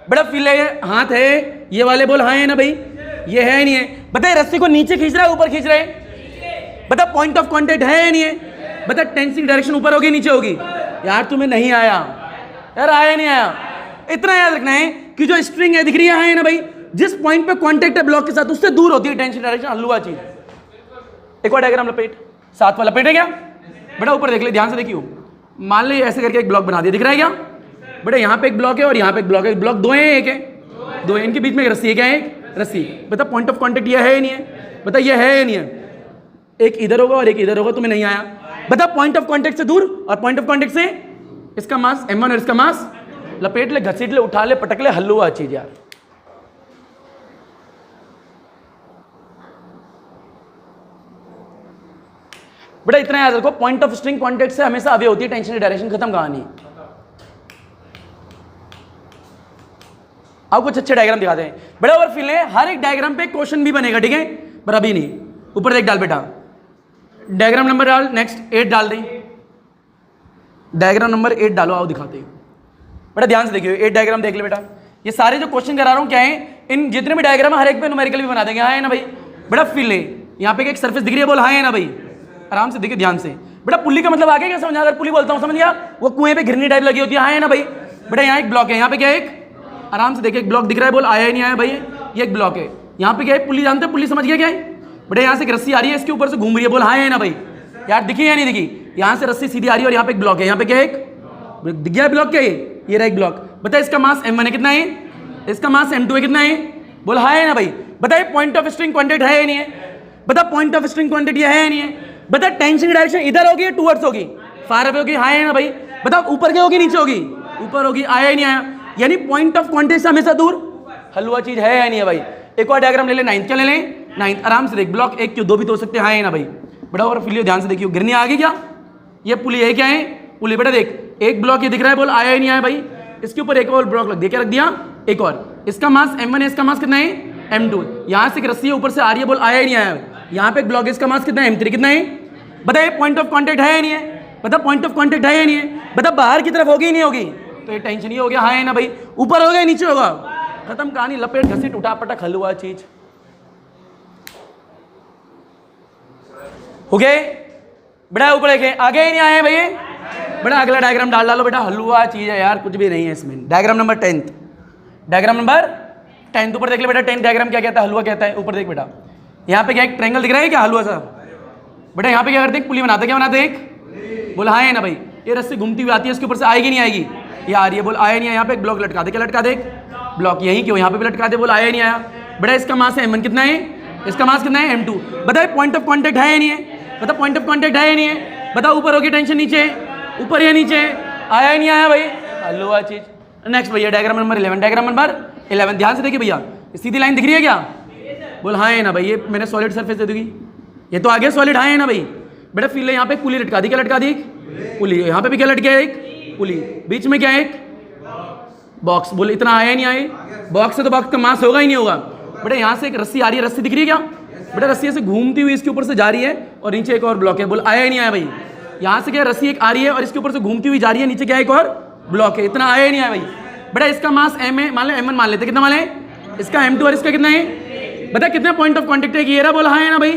बेटा फिर ले, हाथ है ये वाले, बोल हाँ है ना भाई? ये है नहीं है? बताइए रस्सी को नीचे खींच रहा है ऊपर खींच रहे हैं? बता पॉइंट ऑफ कांटेक्ट है या नहीं है? बता टेंशन की डायरेक्शन ऊपर होगी नीचे होगी? यार तुम्हें नहीं आया यार, आया नहीं आया? इतना याद रखना है कि जो स्ट्रिंग है दिख रही है ना भाई, जिस पॉइंट पे कांटेक्ट है ब्लॉक के साथ, उससे दूर होती है टेंशन डायरेक्शन, हल्लुआ चीज। एक और डायग्राम लपेट, 7 वाला लपेट है क्या? बेटा ऊपर देख ले, ध्यान से देखियो। मान ले ऐसे करके एक ब्लॉक बना दिया, दिख रहा है क्या? बेटा यहाँ पे एक ब्लॉक है और यहाँ पे एक ब्लॉक है। ब्लॉक दो है, एक है? दो है। इनके बीच में एक रस्सी है, क्या है? एक रस्सी। बता पॉइंट ऑफ कांटेक्ट ये है या नहीं है? बता ये है या नहीं है? एक इधर होगा और एक इधर होगा। तुम्हें नहीं आया? बता पॉइंट ऑफ कांटेक्ट से दूर और पॉइंट ऑफ कांटेक्ट से, इसका मास m1 और इसका मास, लपेट ले, घसीट ले, उठा ले, पटक ले, हल्लुआ चीज यार। बेटा इतना याद रखो, पॉइंट ऑफ स्ट्रिंग कांटेक्ट से हमेशा अवे होती है टेंशन की डायरेक्शन, खत्म कहानी। अब कुछ अच्छे डायग्राम दिखाते हैं बेटा। और फिर हर एक डायग्राम पे क्वेश्चन भी बनेगा, ठीक है? पर अभी नहीं। ऊपर देख डाल बेटा, डायग्राम नंबर डाल, नेक्स्ट 8 डाल दें। डायग्राम नंबर 8 डालो, आओ दिखाते हैं बेटा। ध्यान से देखिए, 8 डायग्राम देख ले बेटा। ये सारे जो क्वेश्चन करा रहा हूं क्या है, इन जितने भी डायग्राम है हर एक पे न्यूमेरिकल भी बना देंगे। हाँ है ना भाई? बेटा फिर ले, यहाँ पे एक सरफेस दिख रही है, बोल हाँ है ना भाई? आराम से देखिए, ध्यान से बेटा। पुली का मतलब आगे क्या समझा? अगर पुली बोलता हूँ समझ गया? वो कुएं पे घिरनी टाइप लगी होती है, हाँ है ना भाई? बेटा यहाँ एक ब्लॉक है, यहाँ पे क्या है? एक, आराम से देखिए, एक ब्लॉक दिख रहा है, बोल आया नहीं आया भाई? ये एक ब्लॉक है। यहाँ पे क्या है? पुली। जानते हैं पुली? समझ गया क्या है? बेटा यहाँ से एक रस्सी आ रही है, इसके ऊपर से घूम रही है, बोल हाँ है ना भाई? यार दिखी या नहीं दिखी? यहाँ से रस्सी सीधी आ रही है और यहाँ पे एक ब्लॉक है, यहाँ पे क्या है? एक दिख गया ब्लॉक, क्या है? ये रहा एक ब्लॉक। बता इसका मास m1 है, कितना है? इसका मास m2 है, कितना है? बोल हाँ है ना भाई? बताइए पॉइंट ऑफ स्ट्रिंग कांटेक्ट है या नहीं है? बता पॉइंट ऑफ स्ट्रिंग कांटेक्ट ये है या नहीं है? बता टेंशन की डायरेक्शन इधर होगी या टुवर्ड्स होगी? फार अवे होगी, हाँ है ना भाई? बता ऊपर क्या होगी नीचे होगी? ऊपर होगी। आया ही नहीं आया? यानी पॉइंट ऑफ कांटेक्ट से हमेशा दूर, हलवा चीज है या नहीं है भाई? एक और डायग्राम ले ले, 9th। क्या ले लें? 9th। आराम से देख, ब्लॉक 1 क्यों 2 भी तो हो सकते हैं, हाँ है ना भाई? बेटा और फिर ध्यान से देखियो, गिरनी आ गई क्या? ये पुली है, क्या है? पुली। बेटा देख, एक ब्लॉक ये दिख रहा है, बोल आया ही नहीं आया भाई? इसके ऊपर एक और ब्लॉक लग दिया, क्या रख दिया? एक और। इसका मास m1 है, इसका मास कितना है? m2। यहाँ से एक रस्सी ऊपर से आ रही है, बोल आया ही नहीं आया? यहाँ पे एक ब्लॉक है, इसका मास कितना है? m3। कितना है? बताइए पॉइंट ऑफ कांटेक्ट है या नहीं है? बता पॉइंट ऑफ कांटेक्ट है या नहीं है? बता बाहर की तरफ होगी नहीं होगी? तो ये टेंशन ही हो गया, हाँ है ना भाई? ऊपर होगा नीचे होगा? खत्म कहानी, लपेट, घसीट, उठा, पटक, हलवा चीज हो गए। बेटा ऊपर देखे, आगे ही नहीं आए भैया? बेटा अगला डायग्राम डालो बेटा, हलवा चीज है यार, कुछ भी नहीं है इसमें। Diagram number 10th, diagram number 10th। ऊपर देख ले बेटा, 10th डायग्राम क्या कहता है? हलवा कहता है। ऊपर देख बेटा, यहाँ पे क्या एक ट्रायंगल दिख रहा है क्या? हलवा सा। बेटा यहाँ पे क्या करते हैं? पुली बनाते, क्या बनाते हैं? एक, बोला हाँ है ना भाई? ये रस्सी घूमती हुई आती है, इसके ऊपर से आएगी नहीं आएगी? ये आ रही है, बोल आया नहीं आया, यहाँ पे एक ब्लॉक लटका दे, क्या लटका दे, ब्लॉक, यही क्यों यहाँ पे भी लटका दे, बोल आया नहीं आया। बेटा इसका मास है m1 कितना है, इसका मास कितना है m2। बताए पॉइंट ऑफ कांटेक्ट है या नहीं है, बता पॉइंट ऑफ कांटेक्ट है या नहीं है, बता ऊपर होगी टेंशन नीचे, ऊपर या नीचे, आया या नहीं आया भाई, हलवा चीज। नेक्स्ट भैया डायग्राम नंबर 11, डायग्राम नंबर 11 ध्यान से देखिए भैया, सीधी लाइन दिख रही है क्या, बोल हाँ है ना भाई, ये मैंने सॉलिड सरफेस दे दूंगी, ये तो आगे सॉलिड हाँ है ना भाई। बेटा फिर यहाँ पे पुली लटका दी, क्या लटका दी, पुली, यहाँ पे भी क्या लटका है, एक पुली, बीच में क्या है, एक बॉक्स। बोले इतना आया नहीं आए, बॉक्स से तो बॉक्स का मास होगा ही नहीं होगा। बेटा यहाँ से एक रस्सी आ रही है, रस्सी दिख रही है क्या, बेटा रस्सी से घूमती हुई इसके ऊपर से जा रही है और नीचे एक और ब्लॉक है, बोल आया ही नहीं आया भाई। यहाँ से क्या रस्सी एक आ रही है और इसके ऊपर से घूमती हुई जा रही है, नीचे क्या एक और ब्लॉक है, इतना आया ही नहीं आया भाई। बेटा इसका मास m है, मान लो m1 मान लेते, कितना मान लें, इसका m2 और इसका कितना है, बता कितने पॉइंट ऑफ कांटेक्ट है, एक ये रहा, बोल हाँ है ना भाई,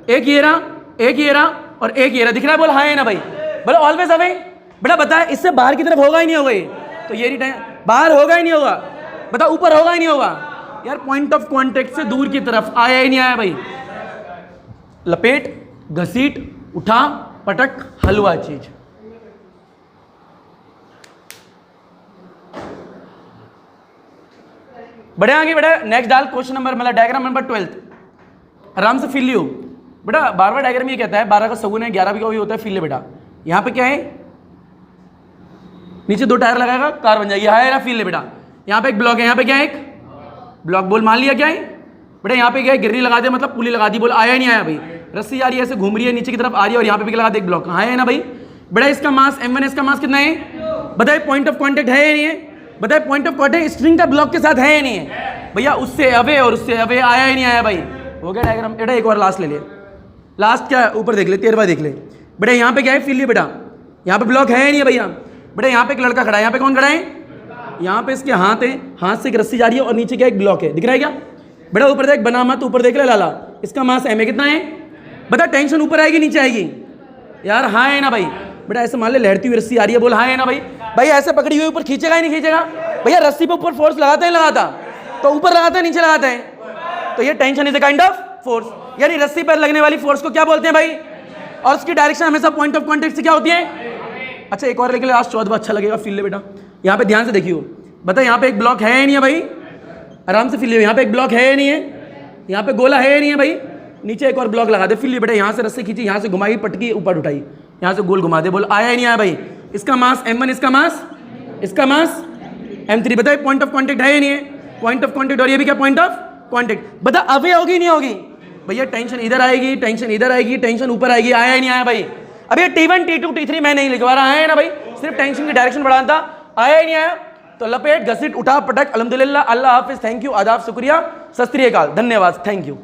एक ये रहा, एक ये रहा और एक ये रहा, दिख रहा है, बोल हाँ है ना भाई, बोले ऑलवेज अवे। बेटा बता इससे बाहर की तरफ होगा ही नहीं होगा ये, तो ये नहीं बाहर होगा ही नहीं होगा, बता ऊपर होगा ही नहीं होगा यार, पॉइंट ऑफ कांटेक्ट से दूर की तरफ आया ही नहीं आया भाई। लपेट, घसीट, उठा, पटक, हलवा चीज। बढ़े आगे, बेटा नेक्स्ट डाल क्वेश्चन नंबर, मतलब डायग्राम नंबर 12, आराम से फिल लियो बेटा। 12वां डायग्राम ये कहता है 12 का सगुन है, 11 का वही होता है, फिल ले बेटा। यहाँ पे क्या है, नीचे 2 टायर लगाएगा, कार बन जाएगी, है ना, फिल ले बेटा। यहाँ पे एक ब्लॉक है, यहाँ पे क्या है, एक ब्लॉक, बोल मान लिया क्या है बेटा। यहाँ पे क्या है, गिरनी लगा दे, मतलब पुली लगा दी, बोल आया नहीं आया भाई। रस्सी आ रही है, ऐसे घूम रही है, नीचे की तरफ आ रही है और यहाँ पे भी लगा दे एक ब्लॉक, हाँ है ना भाई। बेटा इसका मास m1, इसका मास कितना है, बताए पॉइंट ऑफ कांटेक्ट है या नहीं है, बताए पॉइंट ऑफ कांटेक्ट स्ट्रिंग का ब्लॉक के साथ है या नहीं है भैया, उससे अवे और उससे अवे, आया ही नहीं आया भाई। हो गया डायग्राम। बेटा एक और लास्ट ले ले, लास्ट क्या है, ऊपर देख ले, 13वां देख ले बेटा। यहाँ पे क्या है, फिल लिया बेटा, यहाँ पे ब्लॉक है या नहीं है भैया। बेटा यहाँ पे एक लड़का खड़ा है, यहाँ पे कौन खड़ा है, यहाँ पे इसके हाथ है, हाथ से एक रस्सी जा रही है और नीचे क्या एक ब्लॉक है, दिख रहा है क्या। बेटा ऊपर देख, बना मत, ऊपर देख ले लाला, इसका मास m है, कितना है, बता टेंशन ऊपर आएगी नीचे आएगी यार, हाँ है ना भाई। बेटा ऐसे मान ले लहरती हुई रस्सी आ रही है, बोल हाँ है ना भाई। भाई ऐसे पकड़ी हुई ऊपर खींचेगा ही नहीं खींचेगा भैया, रस्सी पे ऊपर फोर्स लगाता है, लगाता तो ऊपर लगाता है, नीचे लगाता है, तो ये tension is a kind of force, यानी रस्सी पर लगने वाली फोर्स को क्या बोलते हैं भाई, और उसकी डायरेक्शन हमेशा पॉइंट ऑफ कांटेक्ट से क्या होती है। अच्छा एक और लेके लास्ट 14वां अच्छा लगेगा, फिल ले बेटा। यहाँ पे ध्यान से देखियो, बता यहाँ पे एक ब्लॉक है या नहीं है भाई, आराम से फिल ले। यहाँ पे एक ब्लॉक है या नहीं है, यहाँ पे गोला है या नहीं है भाई, नीचे एक और ब्लॉक लगा दे, फिल ले बेटा। यहाँ से रस्सी खींची, यहाँ से घुमाई, पटकी ऊपर उठाई, यहाँ से गोल घुमा दे, बोल आया ही नहीं आया भाई। इसका मास m1, इसका मास m3। बताए पॉइंट ऑफ कांटेक्ट है या नहीं है, पॉइंट ऑफ कांटेक्ट, और ये भी क्या पॉइंट ऑफ कांटेक्ट। बता अवे होगी नहीं होगी भैया, टेंशन इधर आएगी, टेंशन इधर आएगी, टेंशन ऊपर आएगी, आया ही नहीं आया भाई। अब ये T1 T2 T3 मैं नहीं लिखवा रहा है ना भाई, सिर्फ टेंशन की डायरेक्शन बढ़ाना था, आया ही नहीं आया। तो लपेट, घसीट, उठा, पटक, अल्हम्दुलिल्लाह, अल्लाह हाफिज, थैंक यू, आदाब, शुक्रिया, सत श्री अकाल, धन्यवाद, थैंक यू।